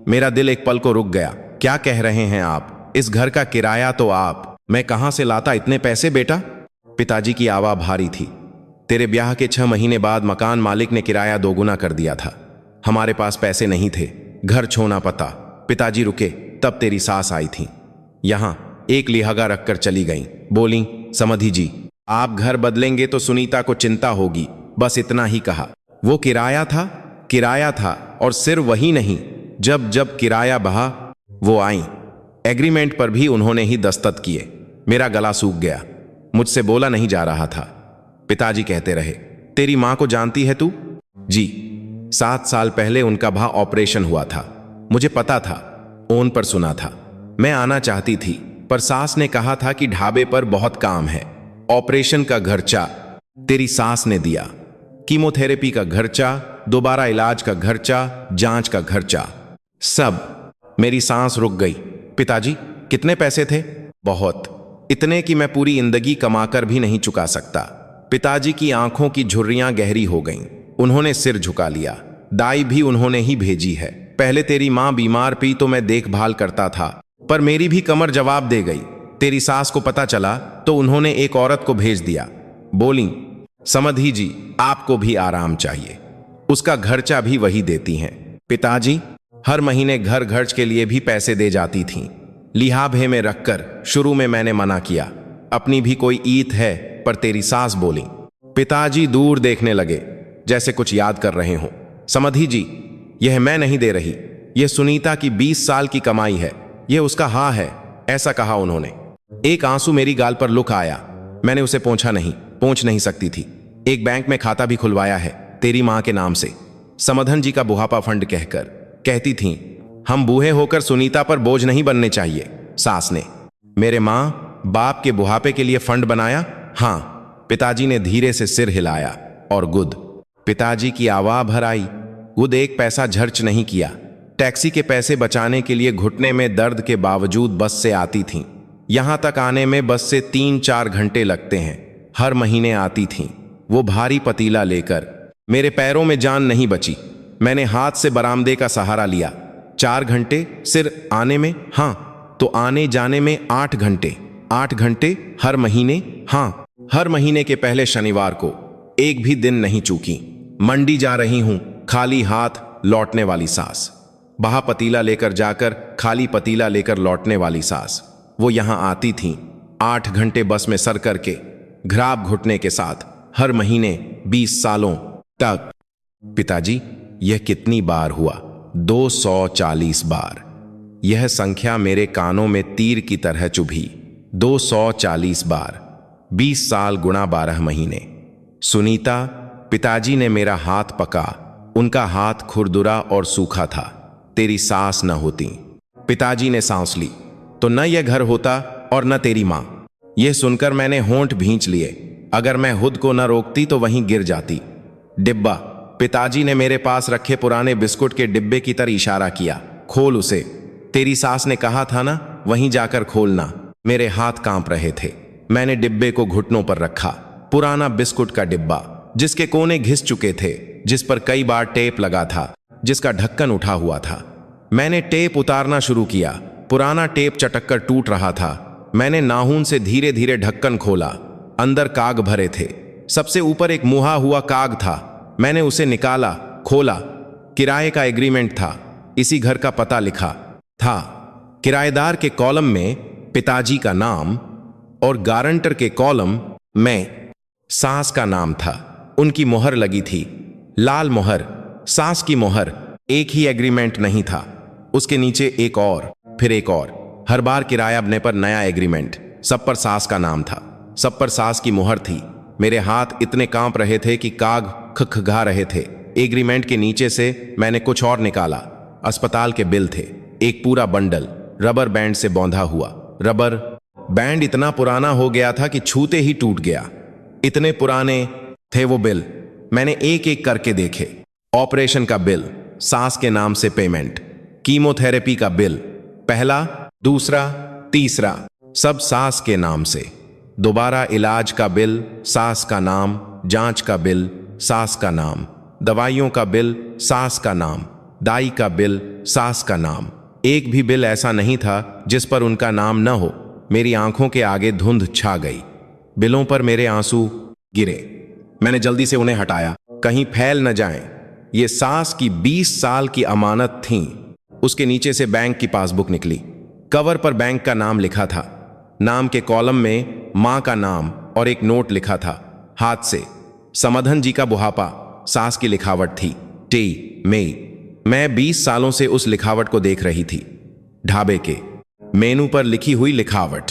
मेरा दिल एक पल को रुक गया। क्या कह रहे हैं आप? इस घर का किराया तो आप? मैं कहां से लाता इतने पैसे बेटा? पिताजी की आवाज भारी थी। तेरे ब्याह के 6 महीने बाद मकान मालिक ने किराया दोगुना कर दिया था। हमारे पास पैसे नहीं थे, घर छोना पता। पिताजी रुके, तब तेरी सास आई थी। यहां एक लिहागा रखकर चली गई। बोली, समधी जी, आप घर बदलेंगे तो सुनीता को चिंता होगी, बस इतना ही कहा। वो किराया था, किराया था और सिर्फ वही नहीं, जब जब किराया बहा वो आई। एग्रीमेंट पर भी उन्होंने ही दस्तखत किए। मेरा गला सूख गया, मुझसे बोला नहीं जा रहा था। पिताजी कहते रहे, तेरी मां को जानती है तू? जी, 7 साल पहले उनका वहां ऑपरेशन हुआ था। मुझे पता था, फोन पर सुना था। मैं आना चाहती थी, पर सास ने कहा था कि ढाबे पर बहुत काम है। ऑपरेशन का खर्चा तेरी सास ने दिया, कीमोथेरेपी का खर्चा, दोबारा इलाज का खर्चा, जांच का खर्चा, सब। मेरी सांस रुक गई। पिताजी, कितने पैसे थे? बहुत, इतने कि मैं पूरी जिंदगी कमाकर भी नहीं चुका सकता। पिताजी की आंखों की झुर्रियां गहरी हो गईं। उन्होंने सिर झुका लिया। दाई भी उन्होंने ही भेजी है। पहले तेरी मां बीमार पी तो मैं देखभाल करता था, पर मेरी भी कमर जवाब दे गई। तेरी सास को पता चला तो उन्होंने एक औरत को भेज दिया। बोली, समधी जी, आपको भी आराम चाहिए। उसका खर्चा भी वही देती हैं। पिताजी हर महीने घर खर्च के लिए भी पैसे दे जाती थीं। लिहाभे में रखकर शुरू में मैंने मना किया, अपनी भी कोई ईत है, पर तेरी सास बोली। पिताजी दूर देखने लगे, जैसे कुछ याद कर रहे हों। समधी जी, यह मैं नहीं दे रही, यह सुनीता की 20 साल की कमाई है, यह उसका हाँ है, ऐसा कहा उन्होंने। एक आंसू मेरी गाल पर लुक आया। मैंने उसे पहुंच नहीं सकती थी। एक बैंक में खाता भी खुलवाया है तेरी मां के नाम से, समधन जी का बुढ़ापा फंड कहकर। कहती थीं, हम बूढ़े होकर सुनीता पर बोझ नहीं बनने चाहिए। सास ने मेरे मां बाप के बुढ़ापे के लिए फंड बनाया? हाँ। पिताजी ने धीरे से सिर हिलाया। और गुद? पिताजी की आवाज भर आई। गुद एक पैसा खर्च नहीं किया। टैक्सी के पैसे बचाने के लिए घुटने में दर्द के बावजूद बस से आती थीं। यहां तक आने में बस से 3-4 घंटे लगते हैं। हर महीने आती थीं वो भारी पतीला लेकर। मेरे पैरों में जान नहीं बची। मैंने हाथ से बरामदे का सहारा लिया। 4 घंटे सिर्फ आने में, हाँ, तो आने जाने में 8 घंटे। 8 घंटे हर महीने, हाँ। हर महीने के पहले शनिवार को एक भी दिन नहीं चूकी। मंडी जा रही हूं, खाली हाथ लौटने वाली सास। बहा पतीला लेकर जाकर खाली पतीला लेकर लौटने वाली सास। वो यहां आती थीं 8 घंटे बस में सर करके, घराब घुटने के साथ, हर महीने 20 सालों तक। पिताजी, यह कितनी बार हुआ? 240 बार। यह संख्या मेरे कानों में तीर की तरह चुभी। 240 बार, 20 साल गुणा 12 महीने। सुनीता, पिताजी ने मेरा हाथ पका। उनका हाथ खुरदुरा और सूखा था। तेरी सास न होती। पिताजी ने सांस ली तो न यह घर होता और न तेरी मां। यह सुनकर मैंने होंठ भींच लिए। अगर मैं खुद को न रोकती तो वहीं गिर जाती। डिब्बा। पिताजी ने मेरे पास रखे पुराने बिस्कुट के डिब्बे की तरफ इशारा किया। खोल उसे। तेरी सास ने कहा था ना, वहीं जाकर खोलना। मेरे हाथ कांप रहे थे। मैंने डिब्बे को घुटनों पर रखा। पुराना बिस्कुट का डिब्बा, जिसके कोने घिस चुके थे, जिस पर कई बार टेप लगा था, जिसका ढक्कन उठा हुआ था। मैंने टेप उतारना शुरू किया। पुराना टेप चटक कर टूट रहा था। मैंने नाखून से धीरे धीरे ढक्कन खोला। अंदर काग भरे थे। सबसे ऊपर एक मुहा हुआ काग था। मैंने उसे निकाला, खोला। किराए का एग्रीमेंट था। इसी घर का पता लिखा था। किराएदार के कॉलम में पिताजी का नाम और गारंटर के कॉलम में सास का नाम था। उनकी मोहर लगी थी, लाल मोहर, सास की मोहर। एक ही एग्रीमेंट नहीं था, उसके नीचे एक और, फिर एक और। हर बार किराया बनने पर नया एग्रीमेंट। सब पर सास का नाम था, सब पर सास की मोहर थी। मेरे हाथ इतने कांप रहे थे कि काग खखगा रहे थे। एग्रीमेंट के नीचे से मैंने कुछ और निकाला। अस्पताल के बिल थे, एक पूरा बंडल, रबर बैंड से बौंधा हुआ। रबर बैंड इतना पुराना हो गया था कि छूते ही टूट गया। इतने पुराने थे वो बिल। मैंने एक एक करके देखे। ऑपरेशन का बिल, सास के नाम से पेमेंट, कीमोथेरेपी का बिल, पहला, दूसरा, तीसरा, सब सास के नाम से। दोबारा इलाज का बिल, सास का नाम, जांच का बिल, सास का नाम, दवाइयों का बिल, सास का नाम, दाई का बिल, सास का नाम। एक भी बिल ऐसा नहीं था जिस पर उनका नाम न हो। मेरी आंखों के आगे धुंध छा गई। बिलों पर मेरे आंसू गिरे। मैंने जल्दी से उन्हें हटाया, कहीं फैल न जाएं। ये सास की 20 साल की अमानत थी। उसके नीचे से बैंक की पासबुक निकली। कवर पर बैंक का नाम लिखा था। नाम के कॉलम में मां का नाम और एक नोट लिखा था, हाथ से। समधन जी का बुढ़ापा, सास की लिखावट थी, टी मई। मैं 20 सालों से उस लिखावट को देख रही थी। ढाबे के मेनू पर लिखी हुई लिखावट,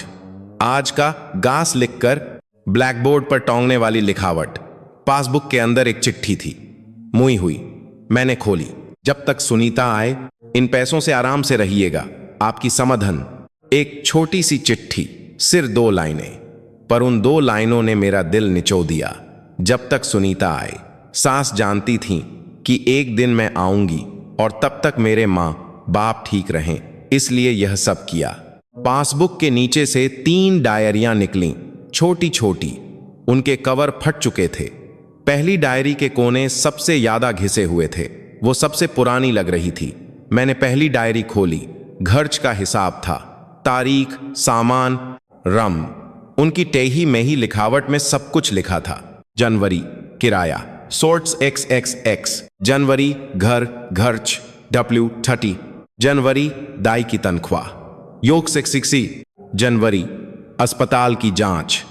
आज का गास लिखकर ब्लैकबोर्ड पर टोंगने वाली लिखावट, पासबुक के अंदर एक चिट्ठी थी, मुई हुई। मैंने खोली। जब तक सुनीता आए इन पैसों से आराम से रहिएगा, आपकी समधन। एक छोटी सी चिट्ठी, सिर्फ 2 लाइनें, पर उन 2 लाइनों ने मेरा दिल निचो दिया। जब तक सुनीता आए। सास जानती थी कि एक दिन मैं आऊंगी और तब तक मेरे माँ बाप ठीक रहें, इसलिए यह सब किया। पासबुक के नीचे से 3 डायरियां निकलीं, छोटी छोटी। उनके कवर फट चुके थे। पहली डायरी के कोने सबसे ज्यादा घिसे हुए थे, वो सबसे पुरानी लग रही थी। मैंने पहली डायरी खोली। खर्च का हिसाब था, तारीख, सामान, रम। उनकी टेही मेही लिखावट में सब कुछ लिखा था। जनवरी किराया सोर्ट्स XXX, जनवरी घर खर्च W30, जनवरी दाई की तनख्वाह योग 660, जनवरी अस्पताल की जांच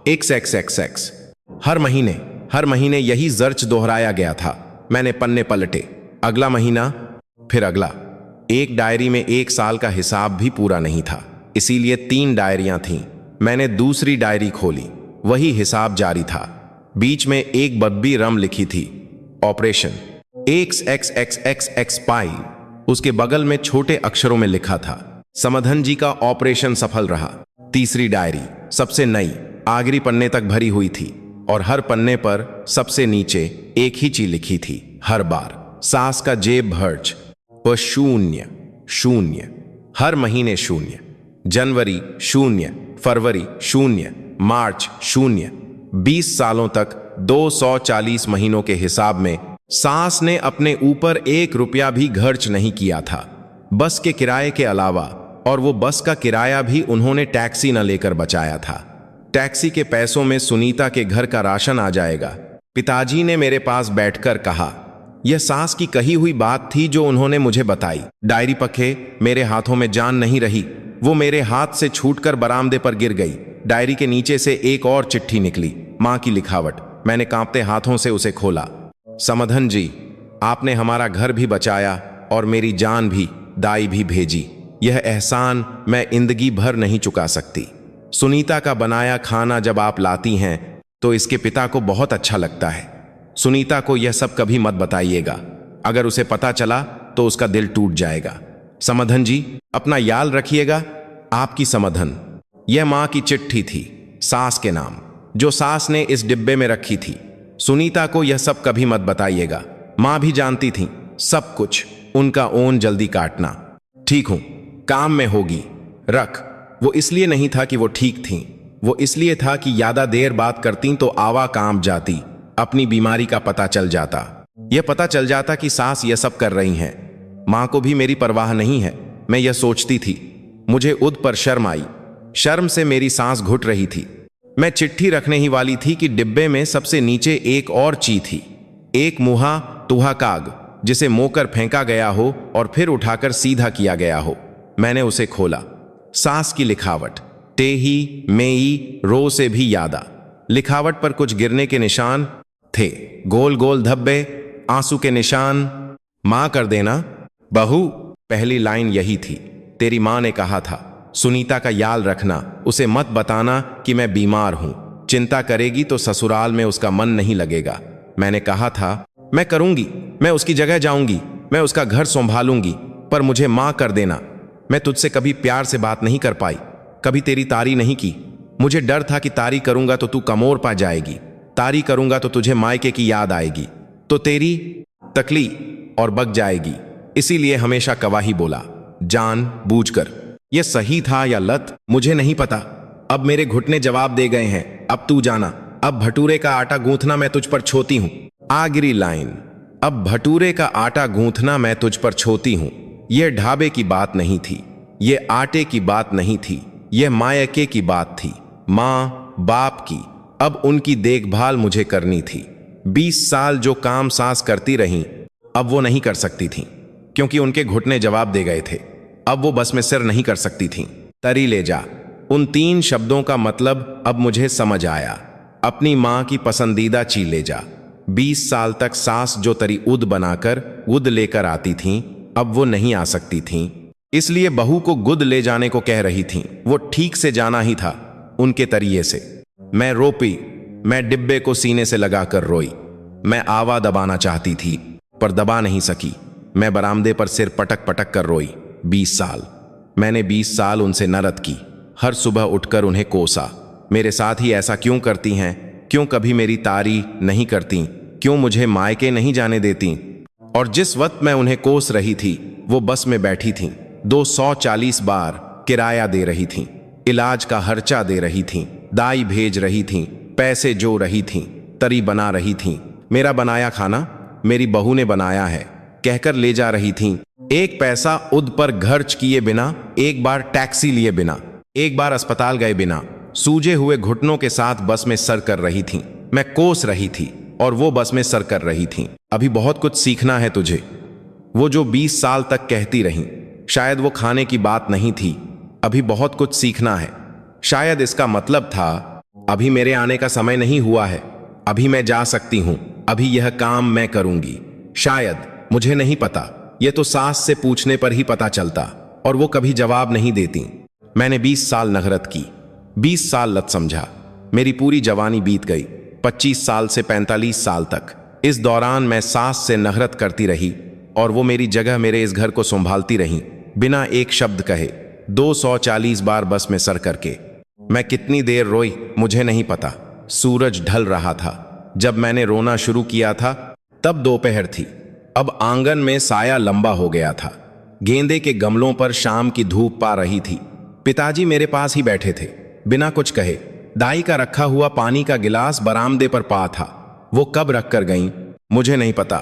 XXXX। हर महीने यही जर्च दोहराया गया था। मैंने पन्ने पलटे, अगला महीना, फिर अगला। एक डायरी में 1 साल का हिसाब भी पूरा नहीं था, इसीलिए 3 डायरियां थीं। मैंने दूसरी डायरी खोली, वही हिसाब जारी था। बीच में एक बब्बी रम लिखी थी, ऑपरेशन XXXX पाइल। उसके बगल में छोटे अक्षरों में लिखा था, समधन जी का ऑपरेशन सफल रहा। तीसरी डायरी सबसे नई, आखिरी पन्ने तक भरी हुई थी और हर पन्ने पर सबसे नीचे एक ही चीज लिखी थी, हर बार। सास का जेब खर्च व 0, हर महीने 0, जनवरी 0, फरवरी 0, मार्च 0। 20 सालों तक 240 महीनों के हिसाब में सास ने अपने ऊपर 1 रुपया भी खर्च नहीं किया था, बस के किराए के अलावा। और वो बस का किराया भी उन्होंने टैक्सी न लेकर बचाया था। टैक्सी के पैसों में सुनीता के घर का राशन आ जाएगा। पिताजी ने मेरे पास बैठकर कहा, यह सास की कही हुई बात थी जो उन्होंने मुझे बताई। डायरी पखे, मेरे हाथों में जान नहीं रही। वो मेरे हाथ से छूटकर बरामदे पर गिर गई। डायरी के नीचे से एक और चिट्ठी निकली, मां की लिखावट। मैंने कांपते हाथों से उसे खोला। समधन जी, आपने हमारा घर भी बचाया और मेरी जान भी, दाई भी भेजी। यह एहसान मैं जिंदगी भर नहीं चुका सकती। सुनीता का बनाया खाना जब आप लाती हैं तो इसके पिता को बहुत अच्छा लगता है। सुनीता को यह सब कभी मत बताइएगा, अगर उसे पता चला तो उसका दिल टूट जाएगा। समधन जी, अपना याद रखिएगा। आपकी समधन। यह मां की चिट्ठी थी, सास के नाम, जो सास ने इस डिब्बे में रखी थी। सुनीता को यह सब कभी मत बताइएगा। मां भी जानती थी सब कुछ। उनका ओन जल्दी काटना। ठीक हूं, काम में होगी, रख। वो इसलिए नहीं था कि वो ठीक थीं, वो इसलिए था कि ज्यादा देर बात करती तो आवा काम जाती, अपनी बीमारी का पता चल जाता। यह पता चल जाता कि सास यह सब कर रही हैं। मां को भी मेरी परवाह नहीं है, मैं यह सोचती थी। मुझे उद पर शर्म आई। शर्म से मेरी सांस घुट रही थी। मैं चिट्ठी रखने ही वाली थी कि डिब्बे में सबसे नीचे एक और चीज थी, एक मुहा तुहा काग, जिसे मोकर फेंका गया हो और फिर उठाकर सीधा किया गया हो। मैंने उसे खोला। सास की लिखावट, टेही मेई रो से भी यादा। लिखावट पर कुछ गिरने के निशान थे, गोल गोल धब्बे, आंसू के निशान। मां कर देना बहू। पहली लाइन यही थी, तेरी मां ने कहा था, सुनीता का याद रखना, उसे मत बताना कि मैं बीमार हूं। चिंता करेगी तो ससुराल में उसका मन नहीं लगेगा। मैंने कहा था, मैं करूंगी, मैं उसकी जगह जाऊंगी, मैं उसका घर संभालूंगी, पर मुझे मां कर देना। मैं तुझसे कभी प्यार से बात नहीं कर पाई, कभी तेरी तारी नहीं की। मुझे डर था कि तारी करूंगा तो तू कमोर पा जाएगी, तारी करूंगा तो तुझे मायके की याद आएगी, तो तेरी तकली और बक जाएगी। इसीलिए हमेशा गवाही बोला, जान बूझकर। यह सही था या लत, मुझे नहीं पता। अब मेरे घुटने जवाब दे गए हैं, अब तू जाना। अब भटूरे का आटा गूंथना मैं तुझ पर छोती हूं। आखिरी लाइन, अब भटूरे का आटा गूंथना मैं तुझ पर छोती हूं। यह ढाबे की बात नहीं थी, यह आटे की बात नहीं थी, यह मायके की बात थी, मां बाप की। अब उनकी देखभाल मुझे करनी थी। 20 साल जो काम सास करती रहीं, अब वो नहीं कर सकती थीं, क्योंकि उनके घुटने जवाब दे गए थे। अब वो बस में सिर नहीं कर सकती थीं। तरी ले जा, उन 3 शब्दों का मतलब अब मुझे समझ आया। अपनी मां की पसंदीदा चीज ले जा। 20 साल तक सास जो तरी उद बनाकर गुद लेकर आती थीं, अब वो नहीं आ सकती थीं, इसलिए बहू को गुद ले जाने को कह रही थीं। वो ठीक से जाना ही था उनके तरीके से। मैं रो पी। मैं डिब्बे को सीने से लगाकर रोई। मैं आवा दबाना चाहती थी पर दबा नहीं सकी। मैं बरामदे पर सिर पटक पटक कर रोई। 20 साल मैंने 20 साल उनसे नरत की। हर सुबह उठकर उन्हें कोसा। मेरे साथ ही ऐसा क्यों करती हैं? क्यों कभी मेरी तारीफ नहीं करती? क्यों मुझे मायके नहीं जाने देती? और जिस वक्त मैं उन्हें कोस रही थी वो बस में बैठी थीं। 240 बार किराया दे रही थीं, इलाज का खर्चा दे रही थीं, दाई भेज रही थीं, पैसे जो रही थीं, तरी बना रही थीं। मेरा बनाया खाना मेरी बहू ने बनाया है कहकर ले जा रही थीं। एक पैसा उद पर खर्च किए बिना, एक बार टैक्सी लिए बिना, एक बार अस्पताल गए बिना, सूजे हुए घुटनों के साथ बस में सर कर रही थीं। मैं कोस रही थी और वो बस में सर कर रही थीं। अभी बहुत कुछ सीखना है तुझे, वो जो 20 साल तक कहती रहीं। शायद वो खाने की बात नहीं थी, अभी बहुत कुछ सीखना है। शायद इसका मतलब था अभी मेरे आने का समय नहीं हुआ है, अभी मैं जा सकती हूं, अभी यह काम मैं करूंगी। शायद, मुझे नहीं पता। यह तो सास से पूछने पर ही पता चलता और वो कभी जवाब नहीं देती। मैंने 20 साल नखरत की, 20 साल लत समझा। मेरी पूरी जवानी बीत गई, 25 साल से 45 साल तक। इस दौरान मैं सास से नखरत करती रही और वो मेरी जगह मेरे इस घर को संभालती रहीं, बिना एक शब्द कहे। 240 बार बस में सर करके। मैं कितनी देर रोई मुझे नहीं पता। सूरज ढल रहा था। जब मैंने रोना शुरू किया था तब दोपहर थी। अब आंगन में साया लंबा हो गया था। गेंदे के गमलों पर शाम की धूप पा रही थी। पिताजी मेरे पास ही बैठे थे, बिना कुछ कहे। दाई का रखा हुआ पानी का गिलास बरामदे पर पा था। वो कब रख कर गईं मुझे नहीं पता।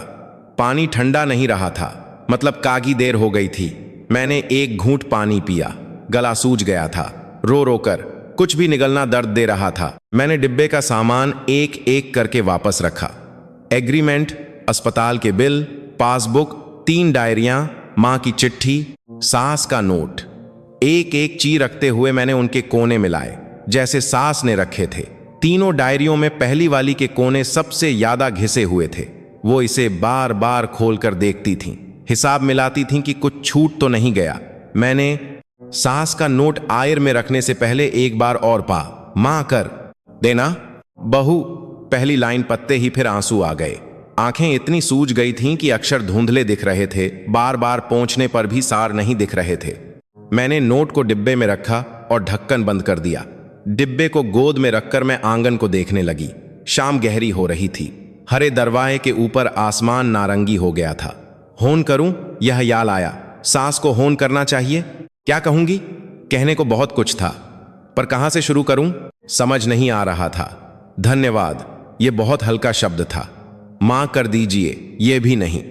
पानी ठंडा नहीं रहा था, मतलब कागी देर हो गई थी। मैंने एक घूंट पानी पिया, गला सूज गया था। रो रो कर कुछ भी निगलना दर्द दे रहा था। मैंने डिब्बे का सामान एक एक करके वापस रखा। एग्रीमेंट, अस्पताल के बिल, पासबुक, 3 डायरियां, मां की चिट्ठी, सास का नोट। एक एक चीज रखते हुए मैंने उनके कोने मिलाए जैसे सास ने रखे थे। तीनों डायरियों में पहली वाली के कोने सबसे ज्यादा घिसे हुए थे। वो इसे बार बार खोलकर देखती थीं, हिसाब मिलाती थीं कि कुछ छूट तो नहीं गया। मैंने सास का नोट आयर में रखने से पहले एक बार और पा। मां कर देना बहू। पहली लाइन पत्ते ही फिर आंसू आ गए। आंखें इतनी सूज गई थीं कि अक्षर धुंधले दिख रहे थे। बार बार पोंछने पर भी सार नहीं दिख रहे थे। मैंने नोट को डिब्बे में रखा और ढक्कन बंद कर दिया। डिब्बे को गोद में रखकर मैं आंगन को देखने लगी। शाम गहरी हो रही थी। हरे दरवाजे के ऊपर आसमान नारंगी हो गया था। होन करूं, यह याल आया। सास को होन करना चाहिए। क्या कहूंगी? कहने को बहुत कुछ था, पर कहां से शुरू करूं समझ नहीं आ रहा था। धन्यवाद, यह बहुत हल्का शब्द था। मां कर दीजिए, यह भी नहीं।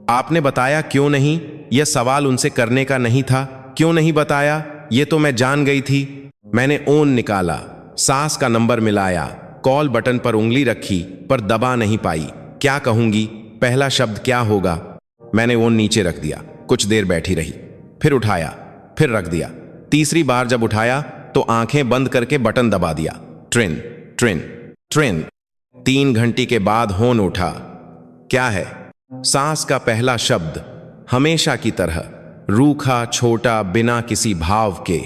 आपने बताया क्यों नहीं? यह सवाल उनसे करने का नहीं था। क्यों नहीं बताया? यह तो मैं जान गई थी। मैंने ओन निकाला, सास का नंबर मिलाया, कॉल बटन पर उंगली रखी पर दबा नहीं पाई। क्या कहूंगी? पहला शब्द क्या होगा? मैंने ओन नीचे रख दिया। कुछ देर बैठी रही, फिर उठाया, फिर रख दिया। तीसरी बार जब उठाया तो आंखें बंद करके बटन दबा दिया। Train train train. 3 घंटे के बाद होन उठा। क्या है? सास का पहला शब्द, हमेशा की तरह रूखा, छोटा, बिना किसी भाव के।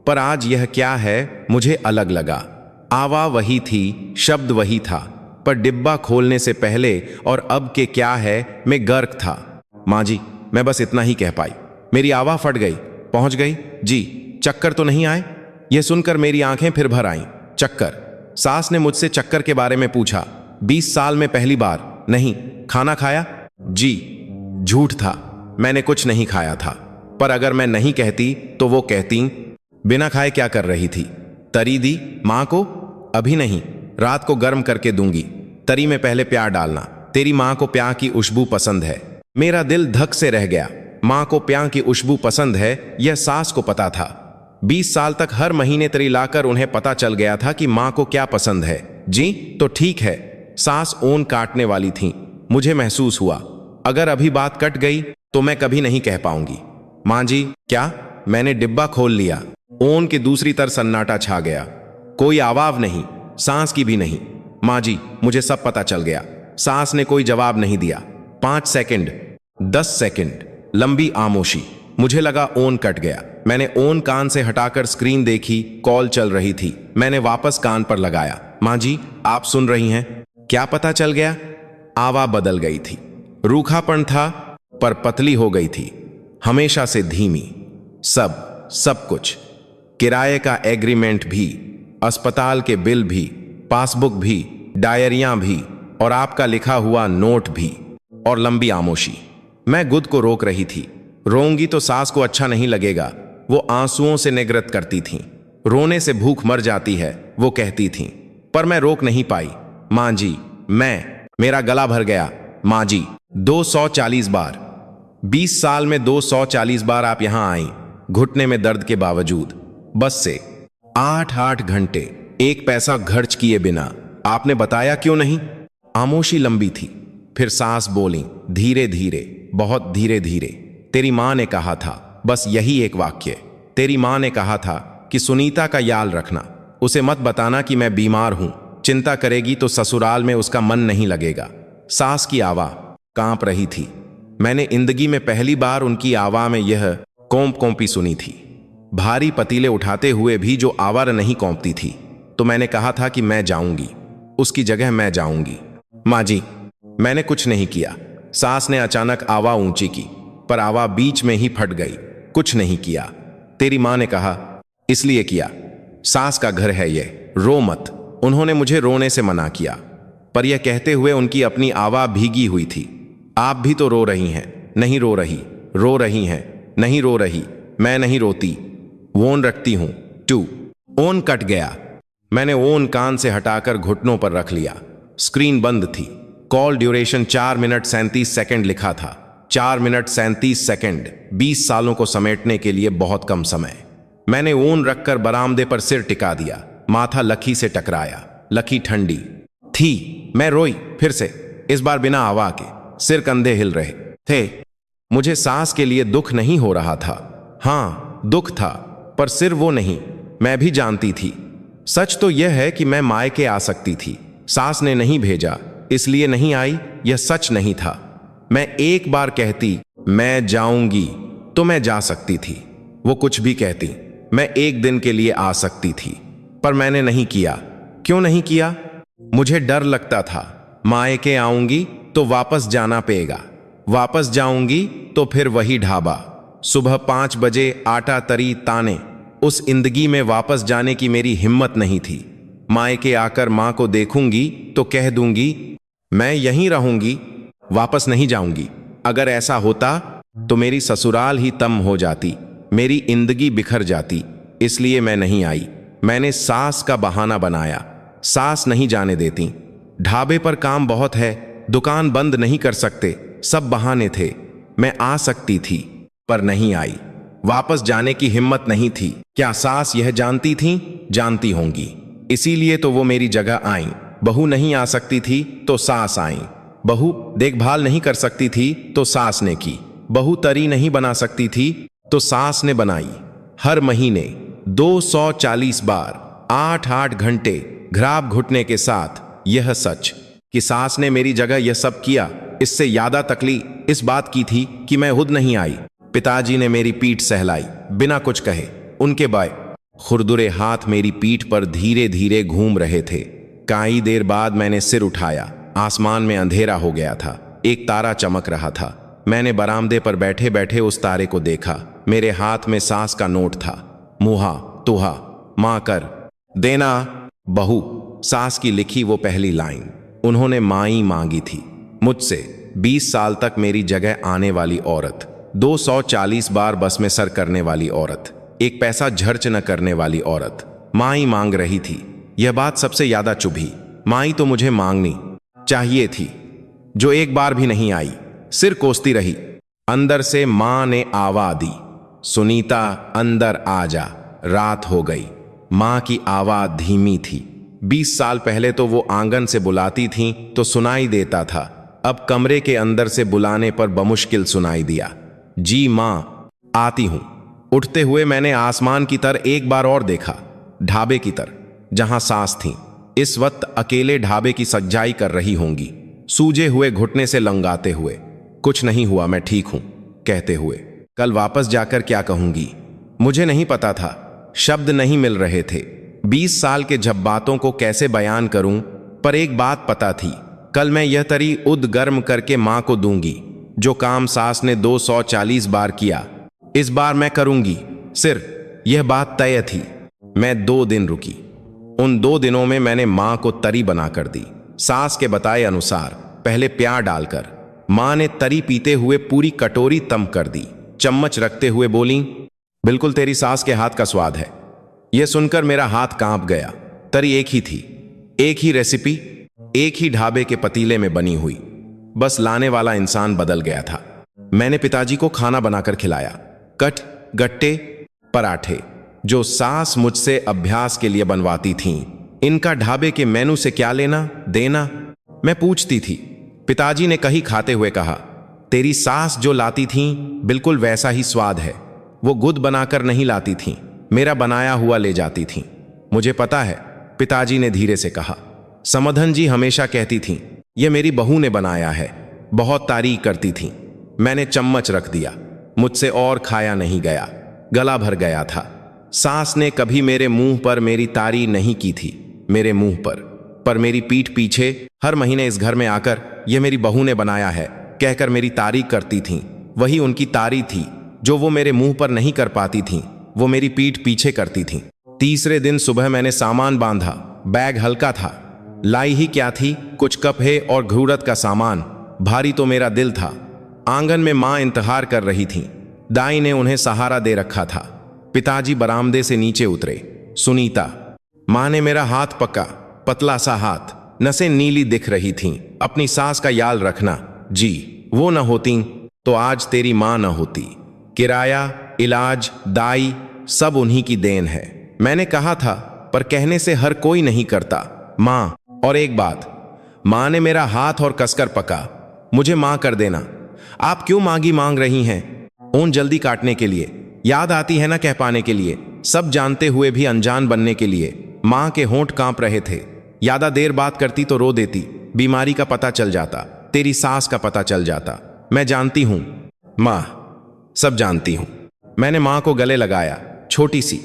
पर आज यह क्या है मुझे अलग लगा। आवा वही थी, शब्द वही था, पर डिब्बा खोलने से पहले और अब के क्या है मैं गर्क था। माँ जी, मैं बस इतना ही कह पाई। मेरी आवा फट गई। पहुंच गई जी। चक्कर तो नहीं आए? यह सुनकर मेरी आंखें फिर भर आईं। चक्कर? सास ने मुझसे चक्कर के बारे में पूछा। 20 साल में पहली बार। नहीं। खाना खाया? जी। झूठ था, मैंने कुछ नहीं खाया था। पर अगर मैं नहीं कहती तो वो कहती। बिना खाए क्या कर रही थी? तरी दी मां को? अभी नहीं, रात को गर्म करके दूंगी। तरी में पहले प्यार डालना। तेरी मां को प्यार की खुशबू पसंद है। मेरा दिल धक से रह गया। मां को प्यार की खुशबू पसंद है, यह सास को पता था। 20 साल तक हर महीने तरी लाकर उन्हें पता चल गया था कि मां को क्या पसंद है। जी तो ठीक है। सास ओन काटने वाली थी। मुझे महसूस हुआ अगर अभी बात कट गई तो मैं कभी नहीं कह पाऊंगी। मां जी क्या? मैंने डिब्बा खोल लिया। ओन की दूसरी तरफ सन्नाटा छा गया। कोई आवाज नहीं, सांस की भी नहीं। मां जी मुझे सब पता चल गया। सास ने कोई जवाब नहीं दिया। 5 सेकंड। 10 सेकंड लंबी आमोशी। मुझे लगा ओन कट गया। मैंने ओन कान से हटाकर स्क्रीन देखी, कॉल चल रही थी। मैंने वापस कान पर लगाया। माँ जी, आप सुन रही हैं? क्या पता चल गया? आवाज बदल गई थी। रूखापन था पर पतली हो गई थी, हमेशा से धीमी। सब कुछ, किराए का एग्रीमेंट भी, अस्पताल के बिल भी, पासबुक भी, डायरियां भी, और आपका लिखा हुआ नोट भी। और लंबी आमोशी। मैं गुद को रोक रही थी। रोऊंगी तो सास को अच्छा नहीं लगेगा, वो आंसुओं से निगृत करती थीं। रोने से भूख मर जाती है, वो कहती थीं। पर मैं रोक नहीं पाई। माँ जी, मेरा गला भर गया। माँ जी, 240 बार, 20 साल में 240 बार आप यहां आई, घुटने में दर्द के बावजूद। बस से 8 घंटे, एक पैसा खर्च किए बिना। आपने बताया क्यों नहीं? आमोशी लंबी थी। फिर सास बोली, धीरे धीरे, बहुत धीरे धीरे। तेरी माँ ने कहा था, बस यही एक वाक्य। तेरी माँ ने कहा था कि सुनीता का याल रखना, उसे मत बताना कि मैं बीमार हूं। चिंता करेगी तो ससुराल में उसका मन नहीं लगेगा। सास की आवाज कांप रही थी। मैंने जिंदगी में पहली बार उनकी आवाज में यह कौंपी सुनी थी। भारी पतीले उठाते हुए भी जो आवाज नहीं कौंपती थी। तो मैंने कहा था कि मैं जाऊंगी, उसकी जगह मैं जाऊंगी। माँ जी, मैंने कुछ नहीं किया। सास ने अचानक आवाज ऊंची की, पर आवाज बीच में ही फट गई। कुछ नहीं किया। तेरी माँ ने कहा, इसलिए किया। सास का घर है ये, रो मत। उन्होंने मुझे रोने से मना किया, पर यह कहते हुए उनकी अपनी आवाज भीगी हुई थी। आप भी तो रो रही हैं। नहीं रो रही, रो रही हैं। नहीं रो रही, मैं नहीं रोती, ओन रखती हूं। 2 ओन कट गया। मैंने ओन कान से हटाकर घुटनों पर रख लिया। स्क्रीन बंद थी। कॉल ड्यूरेशन 4 मिनट 37 सेकंड लिखा था। 4 मिनट 37 सेकंड, 20 सालों को समेटने के लिए बहुत कम समय। मैंने ओन रखकर बरामदे पर सिर टिका दिया। माथा लकी से टकराया। लकी ठंडी थी। मैं रोई फिर से, इस बार बिना आवाज के। सिर कंधे हिल रहे थे। मुझे सास के लिए दुख नहीं हो रहा था। हाँ, दुख था, पर सिर वो नहीं। मैं भी जानती थी। सच तो यह है कि मैं मायके आ सकती थी। सास ने नहीं भेजा, इसलिए नहीं आई। यह सच नहीं था। मैं एक बार कहती मैं जाऊंगी तो मैं जा सकती थी। वो कुछ भी कहती, मैं एक दिन के लिए आ सकती थी। पर मैंने नहीं किया। क्यों नहीं किया? मुझे डर लगता था, मायके आऊंगी तो वापस जाना पेगा। वापस जाऊंगी तो फिर वही ढाबा, सुबह 5 बजे आटा तरी ताने। उस जिंदगी में वापस जाने की मेरी हिम्मत नहीं थी। मायके आकर मां को देखूंगी तो कह दूंगी मैं यहीं रहूंगी, वापस नहीं जाऊंगी। अगर ऐसा होता तो मेरी ससुराल ही तम हो जाती, मेरी जिंदगी बिखर जाती। इसलिए मैं नहीं आई। मैंने सास का बहाना बनाया। सास नहीं जाने देती। ढाबे पर काम बहुत है, दुकान बंद नहीं कर सकते। सब बहाने थे। मैं आ सकती थी, पर नहीं आई। वापस जाने की हिम्मत नहीं थी। क्या सास यह जानती थीं? जानती होंगी, इसीलिए तो वो मेरी जगह आई। बहू नहीं आ सकती थी तो सास आई। बहू देखभाल नहीं कर सकती थी तो सास ने की। बहू तरी नहीं बना सकती थी तो सास ने बनाई। हर महीने 240 बार, 8 घंटे घराब घुटने के साथ। यह सच कि सास ने मेरी जगह यह सब किया। इससे ज्यादा तकलीफ इस बात की थी कि मैं खुद नहीं आई। पिताजी ने मेरी पीठ सहलाई बिना कुछ कहे। उनके बाएं खुरदुरे हाथ मेरी पीठ पर धीरे धीरे घूम रहे थे। कई देर बाद मैंने सिर उठाया। आसमान में अंधेरा हो गया था। एक तारा चमक रहा था। मैंने बरामदे पर बैठे बैठे उस तारे को देखा। मेरे हाथ में सास का नोट था। मुहा तुहा मां कर देना बहू, सास की लिखी वो पहली लाइन। उन्होंने माई मांगी थी मुझसे। 20 साल तक मेरी जगह आने वाली औरत, 240 बार बस में सर करने वाली औरत, एक पैसा झर्च न करने वाली औरत माई मांग रही थी। यह बात सबसे ज्यादा चुभी। माई तो मुझे मांगनी चाहिए थी, जो एक बार भी नहीं आई। सिर कोसती रही। अंदर से मां ने आवाज दी, सुनीता अंदर आ जा, रात हो गई। मां की आवाज धीमी थी। 20 साल पहले तो वो आंगन से बुलाती थीं तो सुनाई देता था। अब कमरे के अंदर से बुलाने पर बमुश्किल सुनाई दिया। जी मां, आती हूं। उठते हुए मैंने आसमान की तरफ एक बार और देखा, ढाबे की तरफ जहां सास थी। इस वक्त अकेले ढाबे की सज्जाई कर रही होंगी, सूजे हुए घुटने से लंगाते हुए। कुछ नहीं हुआ, मैं ठीक हूं कहते हुए। कल वापस जाकर क्या कहूंगी? मुझे नहीं पता था, शब्द नहीं मिल रहे थे। 20 साल के जज्बातों को कैसे बयान करूं, पर एक बात पता थी, कल मैं यह तरी उद्गर्म करके मां को दूंगी। जो काम सास ने 240 बार किया, इस बार मैं करूंगी। सिर्फ यह बात तय थी। मैं 2 दिन रुकी। उन 2 दिनों में मैंने मां को तरी बनाकर दी, सास के बताए अनुसार। पहले प्यार डालकर। मां ने तरी पीते हुए पूरी कटोरी तम कर दी। चम्मच रखते हुए बोली, बिल्कुल तेरी सास के हाथ का स्वाद है। यह सुनकर मेरा हाथ कांप गया। तरी एक ही थी, एक ही रेसिपी, एक ही ढाबे के पतीले में बनी हुई, बस लाने वाला इंसान बदल गया था। मैंने पिताजी को खाना बनाकर खिलाया, कट गट्टे पराठे, जो सास मुझसे अभ्यास के लिए बनवाती थीं। इनका ढाबे के मेनू से क्या लेना देना, मैं पूछती थी। पिताजी ने कही खाते हुए कहा, तेरी सास जो लाती थीं बिल्कुल वैसा ही स्वाद है। वो गुद बनाकर नहीं लाती थीं, मेरा बनाया हुआ ले जाती थीं। मुझे पता है, पिताजी ने धीरे से कहा। समधन जी हमेशा कहती थीं, यह मेरी बहू ने बनाया है, बहुत तारीफ करती थीं। मैंने चम्मच रख दिया, मुझसे और खाया नहीं गया, गला भर गया था। सास ने कभी मेरे मुंह पर मेरी तारीफ नहीं की थी, मेरे मुंह पर मेरी पीठ पीछे हर महीने इस घर में आकर यह मेरी बहू ने बनाया है कहकर मेरी तारीफ करती थीं। वही उनकी तारीफ थी जो वो मेरे मुंह पर नहीं कर पाती थीं, वो मेरी पीठ पीछे करती थीं। तीसरे दिन सुबह मैंने सामान बांधा, बैग हल्का था। लाई ही क्या थी, कुछ कपड़े और घूरत का सामान। भारी तो मेरा दिल था। आंगन में मां इंतजार कर रही थीं। दाई ने उन्हें सहारा दे रखा था। पिताजी बरामदे से नीचे उतरे। सुनीता, मां ने मेरा हाथ पकड़ा, पतला सा हाथ, नसें नीली दिख रही थीं। अपनी सास का याल रखना जी, वो न होती तो आज तेरी मां न होती। किराया, इलाज, दाई सब उन्हीं की देन है। मैंने कहा था, पर कहने से हर कोई नहीं करता। मां, और एक बात, मां ने मेरा हाथ और कसकर पका, मुझे मां कर देना। आप क्यों मांगी मांग रही हैं? ऊन जल्दी काटने के लिए, याद आती है ना कह पाने के लिए, सब जानते हुए भी अनजान बनने के लिए। मां के होंठ कांप रहे थे। यादा देर बात करती तो रो देती, बीमारी का पता चल जाता, तेरी सास का पता चल जाता। मैं जानती हूं मां, सब जानती हूं। मैंने मां को गले लगाया। छोटी सी,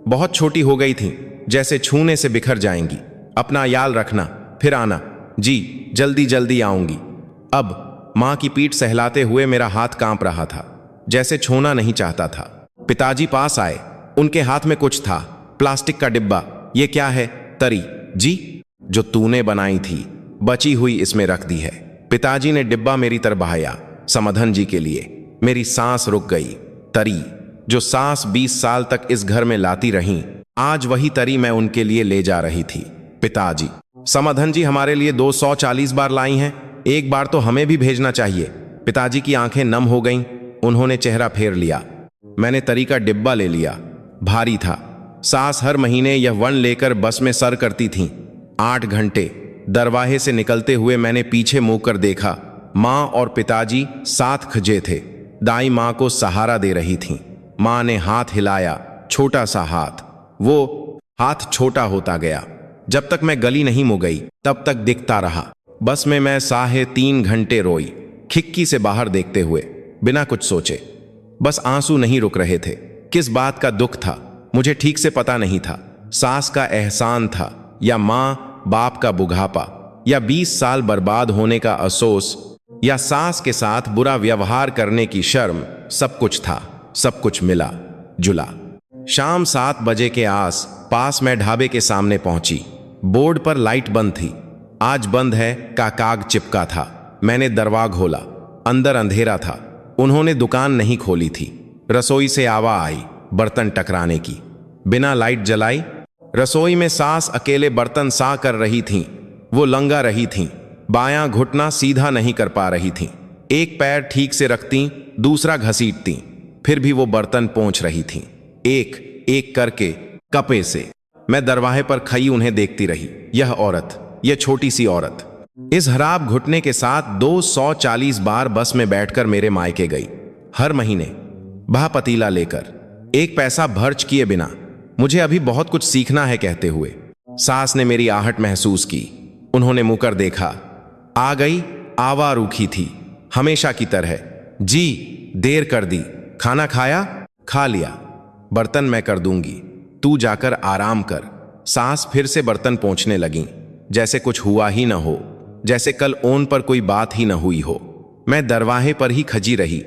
बहुत छोटी हो गई थी, जैसे छूने से बिखर जाएंगी। अपना याल रखना, फिर आना जी, जल्दी जल्दी आऊंगी। अब मां की पीठ सहलाते हुए मेरा हाथ कांप रहा था, जैसे छोना नहीं चाहता था। पिताजी पास आए, उनके हाथ में कुछ था, प्लास्टिक का डिब्बा। ये क्या है? तरी जी, जो तूने बनाई थी, बची हुई इसमें रख दी है। पिताजी ने डिब्बा मेरी तरफ बहाया, समधन जी के लिए। मेरी सांस रुक गई। तरी, जो सास 20 साल तक इस घर में लाती रहीं, आज वही तरी मैं उनके लिए ले जा रही थी। पिताजी, समधन जी हमारे लिए 240 बार लाई हैं, एक बार तो हमें भी भेजना चाहिए। पिताजी की आंखें नम हो गईं, उन्होंने चेहरा फेर लिया। मैंने तरी का डिब्बा ले लिया, भारी था। सास हर महीने यह वन लेकर बस में सर करती थीं। 8 घंटे। दरवाजे से निकलते हुए मैंने पीछे मुंह कर देखा, मां और पिताजी साथ खजे थे। दाई मां को सहारा दे रही थीं। मां ने हाथ हिलाया, छोटा सा हाथ। वो हाथ छोटा होता गया। जब तक मैं गली नहीं मुड़ गई, तब तक दिखता रहा। बस में मैं 3.5 घंटे रोई, खिड़की से बाहर देखते हुए, बिना कुछ सोचे। बस आंसू नहीं रुक रहे थे। किस बात का दुख था मुझे ठीक से पता नहीं था। सास का एहसान था, या मां बाप का बुढ़ापा, या 20 साल बर्बाद होने का अफसोस, या सास के साथ बुरा व्यवहार करने की शर्म। सब कुछ था, सब कुछ मिला जुला। शाम 7 बजे के आस पास मैं ढाबे के सामने पहुंची। बोर्ड पर लाइट बंद थी। आज बंद है का काग चिपका था। मैंने दरवाजा खोला, अंदर अंधेरा था। उन्होंने दुकान नहीं खोली थी। रसोई से आवाज आई बर्तन टकराने की। बिना लाइट जलाई रसोई में सास अकेले बर्तन सा कर रही थीं। वो लंगा रही थीं, बायां घुटना सीधा नहीं कर पा रही थीं। एक पैर ठीक से रखती, दूसरा घसीटती, फिर भी वो बर्तन पोंछ रही थीं, एक एक करके कपे से। मैं दरवाजे पर खड़ी उन्हें देखती रही। यह औरत, यह छोटी सी औरत, इस हराब घुटने के साथ 240 बार बस में बैठकर मेरे मायके गई, हर महीने बहा पतीला लेकर, एक पैसा खर्च किए बिना। मुझे अभी बहुत कुछ सीखना है कहते हुए। सास ने मेरी आहट महसूस की। उन्होंने मुकर देखा। आ गई, आवा रूखी थी, हमेशा की तरह। जी, देर कर दी। खाना खाया? खा लिया। बर्तन मैं कर दूंगी, तू जाकर आराम कर। सास फिर से बर्तन पोंछने लगी, जैसे कुछ हुआ ही न हो, जैसे कल ओन पर कोई बात ही न हुई हो। मैं दरवाजे पर ही खजी रही,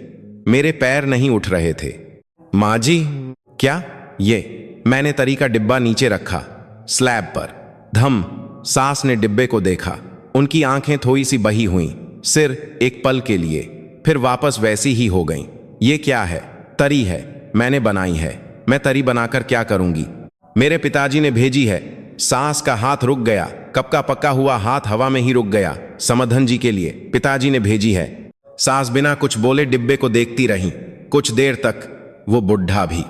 मेरे पैर नहीं उठ रहे थे। माँ जी। क्या? ये। मैंने तरी का डिब्बा नीचे रखा, स्लैब पर। धम। सास ने डिब्बे को देखा, उनकी आंखें थोड़ी सी बही हुई, सिर एक पल के लिए, फिर वापस वैसी ही हो गईं। ये क्या है? तरी है, मैंने बनाई है। मैं तरी बनाकर क्या करूंगी? मेरे पिताजी ने भेजी है। सास का हाथ रुक गया, कब का पक्का हुआ हाथ हवा में ही रुक गया। समधन जी के लिए पिताजी ने भेजी है। सास बिना कुछ बोले डिब्बे को देखती रही, कुछ देर तक। वो बुढ़ा भी।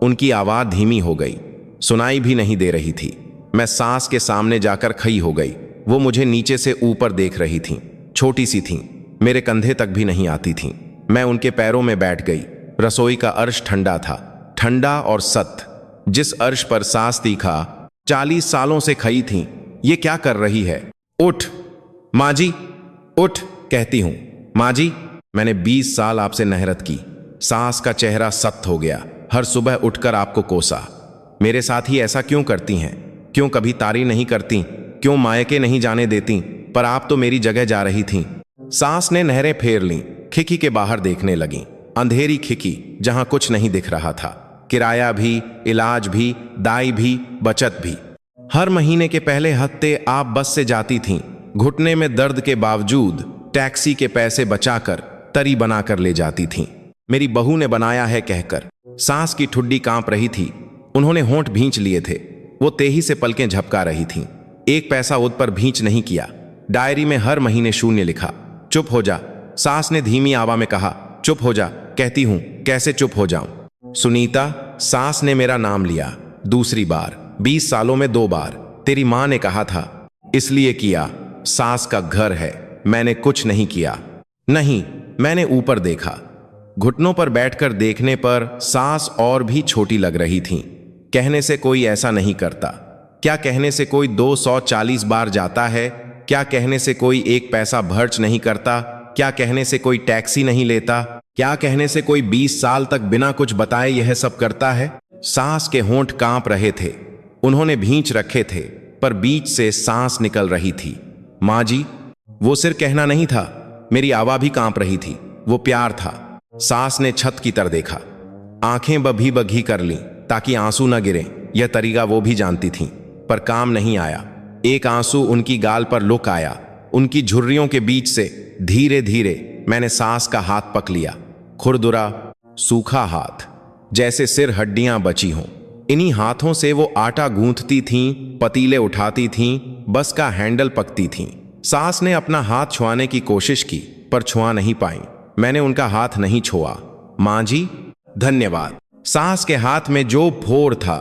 उनकी आवाज धीमी हो गई, सुनाई भी नहीं दे रही थी। मैं सास के सामने जाकर खड़ी हो गई। वो मुझे नीचे से ऊपर देख रही थीं, छोटी सी थीं, मेरे कंधे तक भी नहीं आती थीं। मैं उनके पैरों में बैठ गई। रसोई का अर्श ठंडा था, ठंडा और सख्त। जिस अर्श पर सास तीखा 40 सालों से खड़ी थीं, ये क्या कर रही है? उठ माँ जी, उठ कहती हूं। माँ जी, मैंने 20 साल आपसे नहरत की। सास का चेहरा सख्त हो गया। हर सुबह उठकर आपको कोसा। मेरे साथ ही ऐसा क्यों करती हैं? क्यों कभी तारी नहीं करती? क्यों मायके नहीं जाने देती? पर आप तो मेरी जगह जा रही थीं। सास ने नहरें फेर लीं, खिड़की के बाहर देखने लगीं। अंधेरी खिड़की, जहां कुछ नहीं दिख रहा था। किराया भी, इलाज भी, दाई भी, बचत भी। हर महीने के पहले हफ्ते आप बस से जाती थीं, घुटने में दर्द के बावजूद टैक्सी के पैसे बचाकर तरी बनाकर ले जाती थीं। मेरी बहू ने बनाया है कहकर। सास की ठुड्डी कांप रही थी, उन्होंने होंठ भींच लिए थे। वो तेही से पलकें झपका रही थीं। एक पैसा उद पर भींच नहीं किया। डायरी में हर महीने शून्य लिखा। चुप हो जा, सास ने धीमी आवाज में कहा। चुप हो जा कहती हूं, कैसे चुप हो जाऊं? सुनीता, सास ने मेरा नाम लिया दूसरी बार। 20 सालों में 2 बार। तेरी मां ने कहा था, इसलिए किया। सास का घर है, मैंने कुछ नहीं किया। नहीं, मैंने ऊपर देखा। घुटनों पर बैठकर देखने पर सास और भी छोटी लग रही थीं। कहने से कोई ऐसा नहीं करता। क्या कहने से कोई 240 बार जाता है? क्या कहने से कोई 1 पैसा खर्च नहीं करता? क्या कहने से कोई टैक्सी नहीं लेता? क्या कहने से कोई 20 साल तक बिना कुछ बताए यह सब करता है? सांस के होंठ कांप रहे थे, उन्होंने भींच रखे थे, पर बीच से सांस निकल रही थी। माँ जी, वो सिर्फ कहना नहीं था, मेरी आवाज भी कांप रही थी। वो प्यार था। सास ने छत की तरफ देखा, आंखें बभी बघी कर लीं ताकि आंसू न गिरे। यह तरीका वो भी जानती थीं, पर काम नहीं आया। एक आंसू उनकी गाल पर लुक आया। उनकी झुर्रियों के बीच से धीरे धीरे मैंने सास का हाथ पक लिया। खुरदुरा, सूखा हाथ, जैसे सिर हड्डियां बची हों। इन्हीं हाथों से वो आटा गूंथती थीं, पतीले उठाती थीं, बस का हैंडल पकती थीं। सास ने अपना हाथ छुआने की कोशिश की, पर छुआ नहीं पाई। मैंने उनका हाथ नहीं छुआ। माँ जी, धन्यवाद। सास के हाथ में जो फोड़ था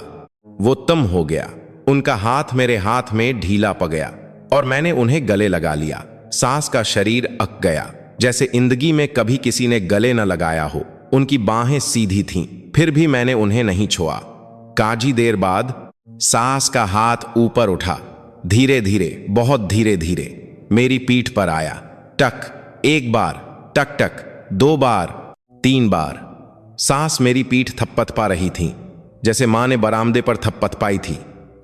वो तम हो गया। उनका हाथ मेरे हाथ में ढीला पड़ गया और मैंने उन्हें गले लगा लिया। सास का शरीर अक गया, जैसे जिंदगी में कभी किसी ने गले न लगाया हो। उनकी बाहें सीधी थीं, फिर भी मैंने उन्हें नहीं छुआ। काजी देर बाद सास का हाथ ऊपर उठा, धीरे धीरे, बहुत धीरे धीरे मेरी पीठ पर आया। टक, 1 बार, टक टक, 2 बार, 3 बार। सास मेरी पीठ थपथपा रही थी, जैसे मां ने बरामदे पर थपथपाई थी।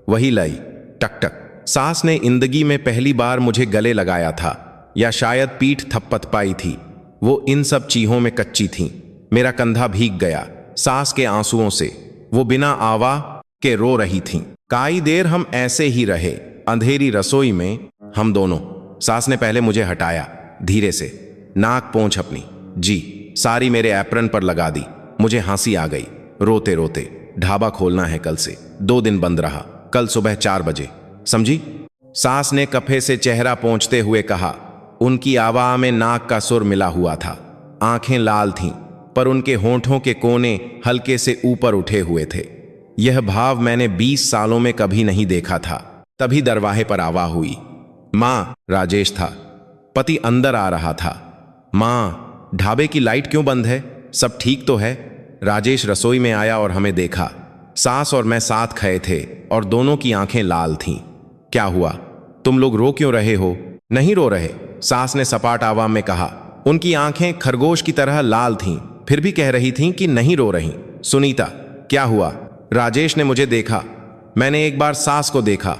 वही लई, टक टक। सास ने जिंदगी में पहली बार मुझे गले लगाया था, या शायद पीठ थपथपाई थी। वो इन सब चीहों में कच्ची थीं। मेरा कंधा भीग गया सास के आंसुओं से। वो बिना आवाज के रो रही थीं। कई देर हम ऐसे ही रहे, अंधेरी रसोई में, हम दोनों। सास ने पहले मुझे हटाया, धीरे से, नाक पोंछ अपनी जी सारी मेरे एप्रन पर लगा दी। मुझे हंसी आ गई। रोते रोते, ढाबा खोलना है कल से, 2 दिन बंद रहा, कल सुबह 4 बजे, समझी? सास ने कफे से चेहरा पोंछते हुए कहा। उनकी आवाज में नाक का सुर मिला हुआ था। आंखें लाल थीं, पर उनके होंठों के कोने हल्के से ऊपर उठे हुए थे। यह भाव मैंने 20 सालों में कभी नहीं देखा था। तभी दरवाजे पर आवाज हुई। माँ, राजेश था। पति अंदर आ रहा था। माँ, ढाबे की लाइट क्यों बंद है? सब ठीक तो है? राजेश रसोई में आया और हमें देखा। सास और मैं साथ खड़े थे और दोनों की आंखें लाल थीं। क्या हुआ? तुम लोग रो क्यों रहे हो? नहीं रो रहे, सास ने सपाट आवाज में कहा। उनकी आंखें खरगोश की तरह लाल थीं, फिर भी कह रही थीं कि नहीं रो रही। सुनीता, क्या हुआ? राजेश ने मुझे देखा। मैंने एक बार सास को देखा।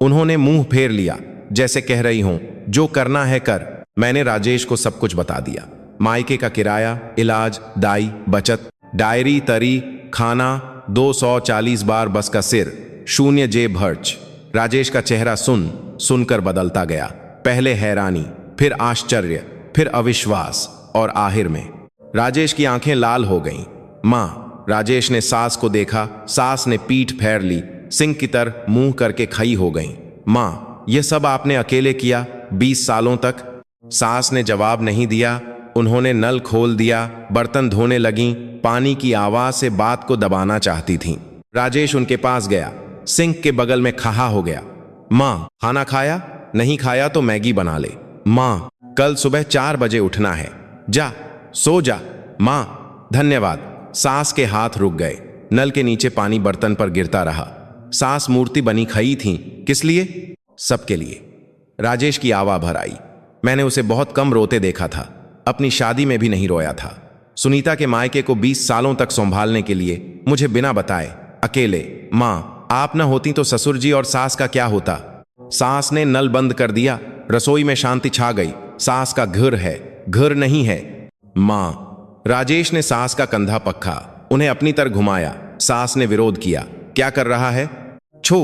उन्होंने मुंह फेर लिया, जैसे कह रही हूं जो करना है कर। मैंने राजेश को सब कुछ बता दिया। मायके का किराया, इलाज, दाई, बचत, डायरी, तरी, खाना, 240 बार बस का सिर, 0 जेब खर्च। राजेश का चेहरा सुनकर बदलता गया। पहले हैरानी, फिर आश्चर्य, फिर अविश्वास, और आखिर में राजेश की आंखें लाल हो गईं। मां, राजेश ने सास को देखा। सास ने पीठ फेर ली, सिंह की तरह मुंह करके खई हो गईं। मां, यह सब आपने अकेले किया 20 सालों तक? सास ने जवाब नहीं दिया। उन्होंने नल खोल दिया, बर्तन धोने लगीं, पानी की आवाज से बात को दबाना चाहती थीं। राजेश उनके पास गया, सिंक के बगल में खड़ा हो गया। मां, खाना खाया? नहीं खाया तो मैगी बना ले। मां, कल सुबह 4 बजे उठना है, जा सो जा। मां, धन्यवाद। सास के हाथ रुक गए। नल के नीचे पानी बर्तन पर गिरता रहा। सास मूर्ति बनी खई थी। किस लिए? सबके लिए। राजेश की आवा भर आई। मैंने उसे बहुत कम रोते देखा था। अपनी शादी में भी नहीं रोया था। सुनीता के मायके को 20 सालों तक संभालने के लिए मुझे बिना बताए अकेले। मां, आप न होती तो ससुर जी और सास का क्या होता? सास ने नल बंद कर दिया। रसोई में शांति छा गई। सास का घर है, घर नहीं है। मां, राजेश ने सास का कंधा पक्का, उन्हें अपनी तरफ घुमाया। सास ने विरोध किया। क्या कर रहा है? छू।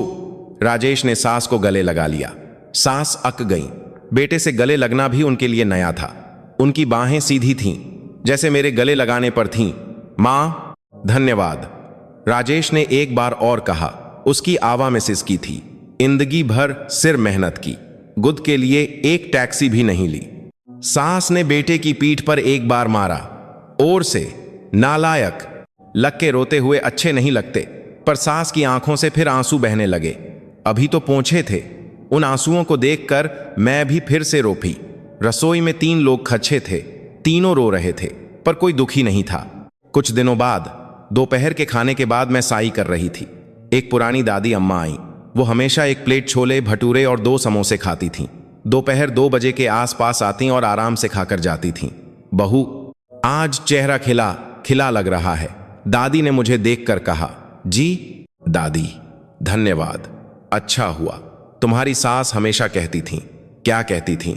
राजेश ने सास को गले लगा लिया। सास अक गई। बेटे से गले लगना भी उनके लिए नया था। उनकी बाहें सीधी थीं, जैसे मेरे गले लगाने पर थीं। मां, धन्यवाद। राजेश ने एक बार और कहा। उसकी आवा में सिसकी थी। जिंदगी भर सिर मेहनत की, गुद के लिए एक टैक्सी भी नहीं ली। सास ने बेटे की पीठ पर एक बार मारा, और से। नालायक, लग के रोते हुए अच्छे नहीं लगते। पर सास की आंखों से फिर आंसू बहने लगे। अभी तो पोंछे थे। उन आंसुओं को देखकर मैं भी फिर से रोपी। रसोई में 3 लोग खच्चे थे। तीनों रो रहे थे, पर कोई दुखी नहीं था। कुछ दिनों बाद, दोपहर के खाने के बाद मैं साई कर रही थी। एक पुरानी दादी अम्मा आई। वो हमेशा एक प्लेट छोले भटूरे और 2 समोसे खाती थीं। दोपहर 2 बजे के आसपास आती और आराम से खाकर जाती थीं। बहू, आज चेहरा खिला खिला लग रहा है। दादी ने मुझे देखकर कहा। जी दादी, धन्यवाद। अच्छा हुआ। तुम्हारी सास हमेशा कहती थीं। क्या कहती थीं?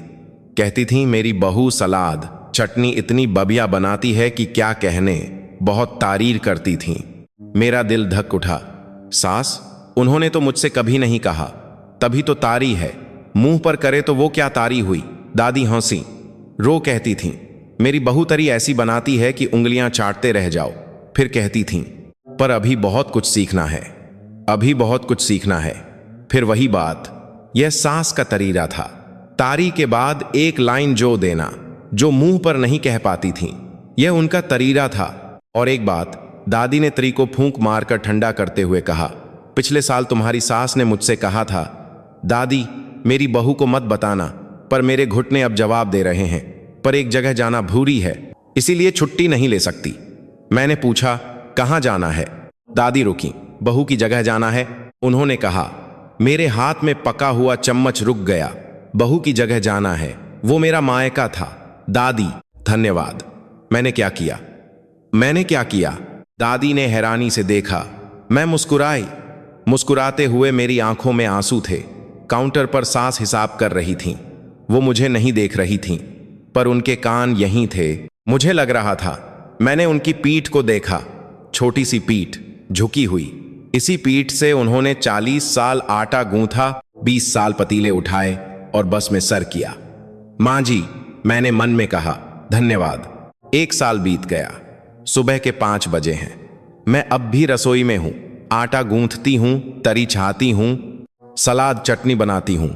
कहती थीं मेरी बहू सलाद चटनी इतनी बबिया बनाती है कि क्या कहने। बहुत तारीफ करती थीं। मेरा दिल धक उठा। सास, उन्होंने तो मुझसे कभी नहीं कहा। तभी तो तारी है। मुंह पर करे तो वो क्या तारी हुई? दादी हंसी। रो कहती थीं मेरी बहू तरी ऐसी बनाती है कि उंगलियां चाटते रह जाओ। फिर कहती थीं पर अभी बहुत कुछ सीखना है, अभी बहुत कुछ सीखना है। फिर वही बात। यह सास का तरीका था। तारी के बाद एक लाइन जो देना, जो मुंह पर नहीं कह पाती थीं। यह उनका तरीका था। और एक बात, दादी ने त्री को फूंक मारकर ठंडा करते हुए कहा। पिछले साल तुम्हारी सास ने मुझसे कहा था, दादी मेरी बहू को मत बताना, पर मेरे घुटने अब जवाब दे रहे हैं। पर एक जगह जाना भूरी है, इसीलिए छुट्टी नहीं ले सकती। मैंने पूछा, कहाँ जाना है? दादी रुकी। बहू की जगह जाना है, उन्होंने कहा। मेरे हाथ में पका हुआ चम्मच रुक गया। बहू की जगह जाना है, वो मेरा मायका था। दादी, धन्यवाद। मैंने क्या किया? मैंने क्या किया? दादी ने हैरानी से देखा। मैं मुस्कुराई। मुस्कुराते हुए मेरी आंखों में आंसू थे। काउंटर पर सास हिसाब कर रही थीं। वो मुझे नहीं देख रही थीं, पर उनके कान यहीं थे। मुझे लग रहा था। मैंने उनकी पीठ को देखा। छोटी सी पीठ, झुकी हुई। इसी पीठ से उन्होंने 40 साल आटा गूंथा, 20 साल पतीले उठाए और बस में सर किया। मां जी, मैंने मन में कहा, धन्यवाद। 1 साल बीत गया। सुबह के 5 बजे हैं। मैं अब भी रसोई में हूं। आटा गूंथती हूं, तरी छाती हूं, सलाद चटनी बनाती हूं।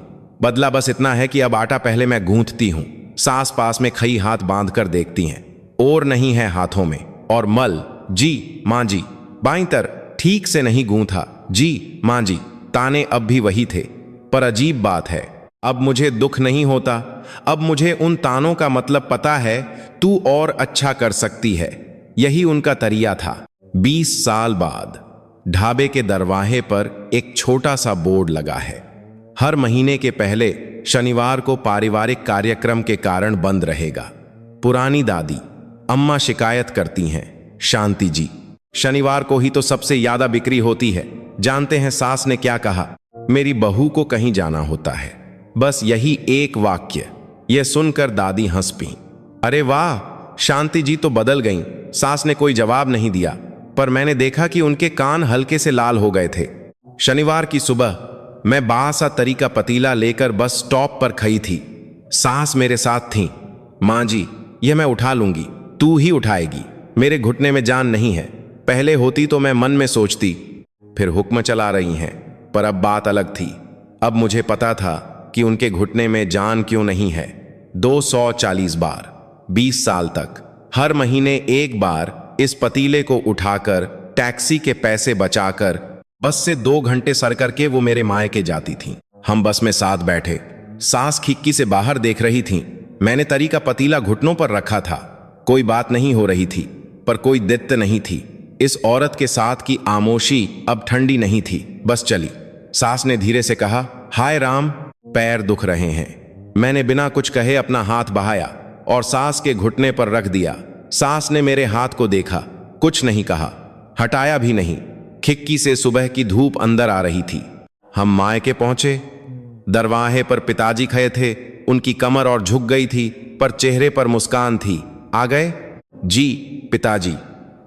बदला बस इतना है कि अब आटा पहले मैं गूंथती हूं। सास पास में खई हाथ बांधकर देखती हैं। और नहीं है हाथों में। और मल, जी मां जी, बाईं तर ठीक से नहीं गूंथा। जी मां जी, ताने अब भी वही थे। पर अजीब बात है, अब मुझे दुख नहीं होता। अब मुझे उन तानों का मतलब पता है। तू और अच्छा कर सकती है। यही उनका तरीका था। 20 साल बाद ढाबे के दरवाजे पर एक छोटा सा बोर्ड लगा है। हर महीने के पहले शनिवार को पारिवारिक कार्यक्रम के कारण बंद रहेगा। पुरानी दादी अम्मा शिकायत करती हैं, शांति जी शनिवार को ही तो सबसे ज्यादा बिक्री होती है। जानते हैं सास ने क्या कहा? मेरी बहू को कहीं जाना होता है, बस यही एक वाक्य। यह सुनकर दादी हंस पीं। अरे वाह, शांति जी तो बदल गईं। सास ने कोई जवाब नहीं दिया, पर मैंने देखा कि उनके कान हल्के से लाल हो गए थे। शनिवार की सुबह मैं बासा तरी का पतीला लेकर बस स्टॉप पर खड़ी थी। सास मेरे साथ थी। माँ जी, यह मैं उठा लूंगी, तू ही उठाएगी, मेरे घुटने में जान नहीं है। पहले होती तो मैं मन में सोचती, फिर हुक्म चला रही हैं, पर अब बात अलग थी। अब मुझे पता था कि उनके घुटने में जान क्यों नहीं है। 240 बार 20 साल तक हर महीने एक बार इस पतीले को उठाकर टैक्सी के पैसे बचाकर बस से 2 घंटे सर करके वो मेरे मायके जाती थी। हम बस में साथ बैठे। सास खिड़की से बाहर देख रही थी। मैंने तरी का पतीला घुटनों पर रखा था। कोई बात नहीं हो रही थी, पर कोई दित्त नहीं थी। इस औरत के साथ की आमोशी अब ठंडी नहीं थी, बस चली। सास ने धीरे से कहा, हाय राम, पैर दुख रहे हैं। मैंने बिना कुछ कहे अपना हाथ बहाया और सास के घुटने पर रख दिया। सास ने मेरे हाथ को देखा, कुछ नहीं कहा, हटाया भी नहीं। खिड़की से सुबह की धूप अंदर आ रही थी। हम मायके पहुंचे। दरवाजे पर पिताजी खड़े थे। उनकी कमर और झुक गई थी, पर चेहरे पर मुस्कान थी। आ गए? जी पिताजी।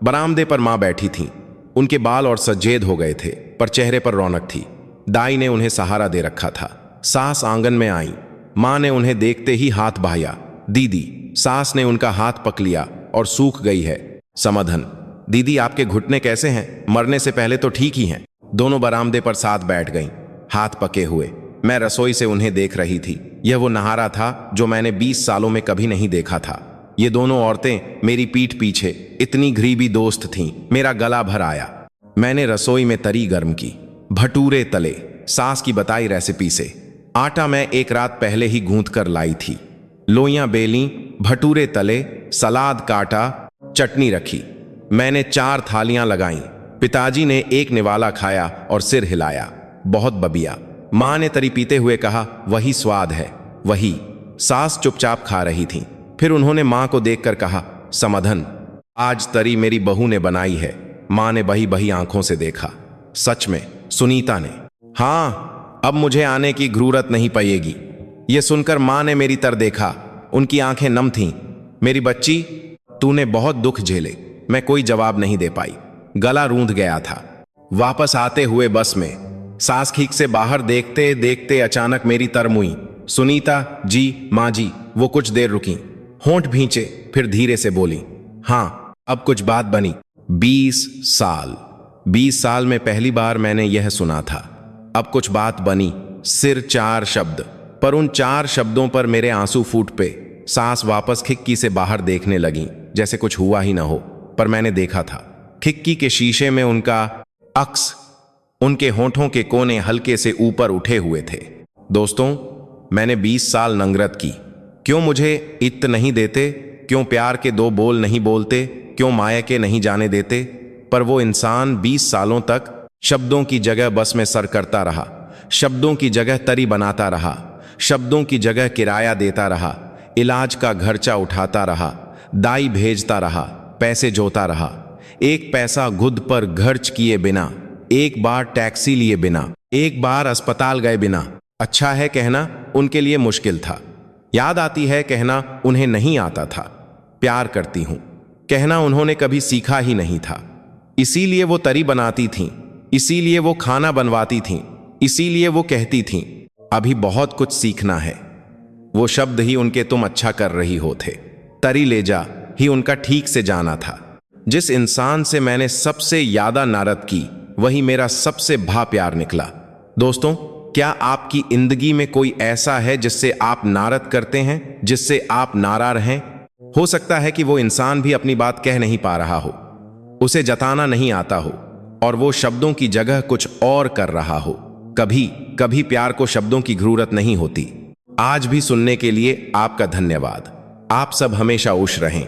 बरामदे पर मां बैठी थी। उनके बाल और सजेद हो गए थे, पर चेहरे पर रौनक थी। दाई ने उन्हें सहारा दे रखा था। सास आंगन में आई। मां ने उन्हें देखते ही हाथ बहाया। दीदी। सास ने उनका हाथ पकड़ लिया और सूख गई है। समाधान। दीदी, आपके घुटने कैसे हैं? मरने से पहले तो ठीक ही हैं। दोनों बरामदे पर साथ बैठ गईं, हाथ पके हुए। मैं रसोई से उन्हें देख रही थी। यह वो नहारा था जो मैंने 20 सालों में कभी नहीं देखा था। ये दोनों औरतें मेरी पीठ पीछे इतनी गरीबी दोस्त थीं। मेरा गला भर आया। मैंने रसोई में तरी गर्म की, भटूरे तले, सास की बताई रेसिपी से। आटा मैं एक रात पहले ही गूंथ कर लाई थी। लोइयां बेली, भटूरे तले, सलाद काटा, चटनी रखी। मैंने 4 थालियां लगाईं। पिताजी ने एक निवाला खाया और सिर हिलाया। बहुत बबिया। मां ने तरी पीते हुए कहा, वही स्वाद है, वही। सास चुपचाप खा रही थी। फिर उन्होंने मां को देखकर कहा, समाधान, आज तरी मेरी बहू ने बनाई है। मां ने बही बही आंखों से देखा। सच में? सुनीता ने। हाँ, अब मुझे आने की जरूरत नहीं पड़ेगी। यह सुनकर मां ने मेरी तरफ देखा। उनकी आंखें नम थीं। मेरी बच्ची, तूने बहुत दुख झेले। मैं कोई जवाब नहीं दे पाई। गला रूंध गया था। वापस आते हुए बस में सास खिड़की से बाहर देखते देखते अचानक मेरी तरफ मुई। सुनीता जी, माँ जी। वो कुछ देर रुकी, होंठ भींचे, फिर धीरे से बोली, हाँ, अब कुछ बात बनी। 20 साल में पहली बार मैंने यह सुना था, अब कुछ बात बनी। सिर 4 शब्द, पर उन 4 शब्दों पर मेरे आंसू फूट पे। सास वापस खिड़की से बाहर देखने लगी, जैसे कुछ हुआ ही ना हो। पर मैंने देखा था, खिड़की के शीशे में उनका अक्स, उनके होंठों के कोने हल्के से ऊपर उठे हुए थे। दोस्तों, मैंने 20 साल नंगरत की। क्यों मुझे इत्त नहीं देते? क्यों प्यार के 2 बोल नहीं बोलते? क्यों मायके नहीं जाने देते? पर वो इंसान 20 सालों तक शब्दों की जगह बस में सर करता रहा, शब्दों की जगह तरी बनाता रहा, शब्दों की जगह किराया देता रहा, इलाज का खर्चा उठाता रहा, दाई भेजता रहा, पैसे जोता रहा, एक पैसा खुद पर खर्च किए बिना, एक बार टैक्सी लिए बिना, एक बार अस्पताल गए बिना। अच्छा है कहना उनके लिए मुश्किल था। याद आती है कहना उन्हें नहीं आता था। प्यार करती हूं कहना उन्होंने कभी सीखा ही नहीं था। इसीलिए वो तरी बनाती थीं, इसीलिए वो खाना बनवाती थीं, इसीलिए वो कहती थीं, अभी बहुत कुछ सीखना है। वो शब्द ही उनके तुम अच्छा कर रही हो थे। तरी ले जा ही उनका ठीक से जाना था। जिस इंसान से मैंने सबसे ज्यादा नारद की, वही मेरा सबसे भा प्यार निकला। दोस्तों, क्या आपकी जिंदगी में कोई ऐसा है जिससे आप नारद करते हैं, जिससे आप नाराज हैं? हो सकता है कि वो इंसान भी अपनी बात कह नहीं पा रहा हो, उसे जताना नहीं आता हो, और वो शब्दों की जगह कुछ और कर रहा हो। कभी कभी प्यार को शब्दों की जरूरत नहीं होती। आज भी सुनने के लिए आपका धन्यवाद। आप सब हमेशा खुश रहें।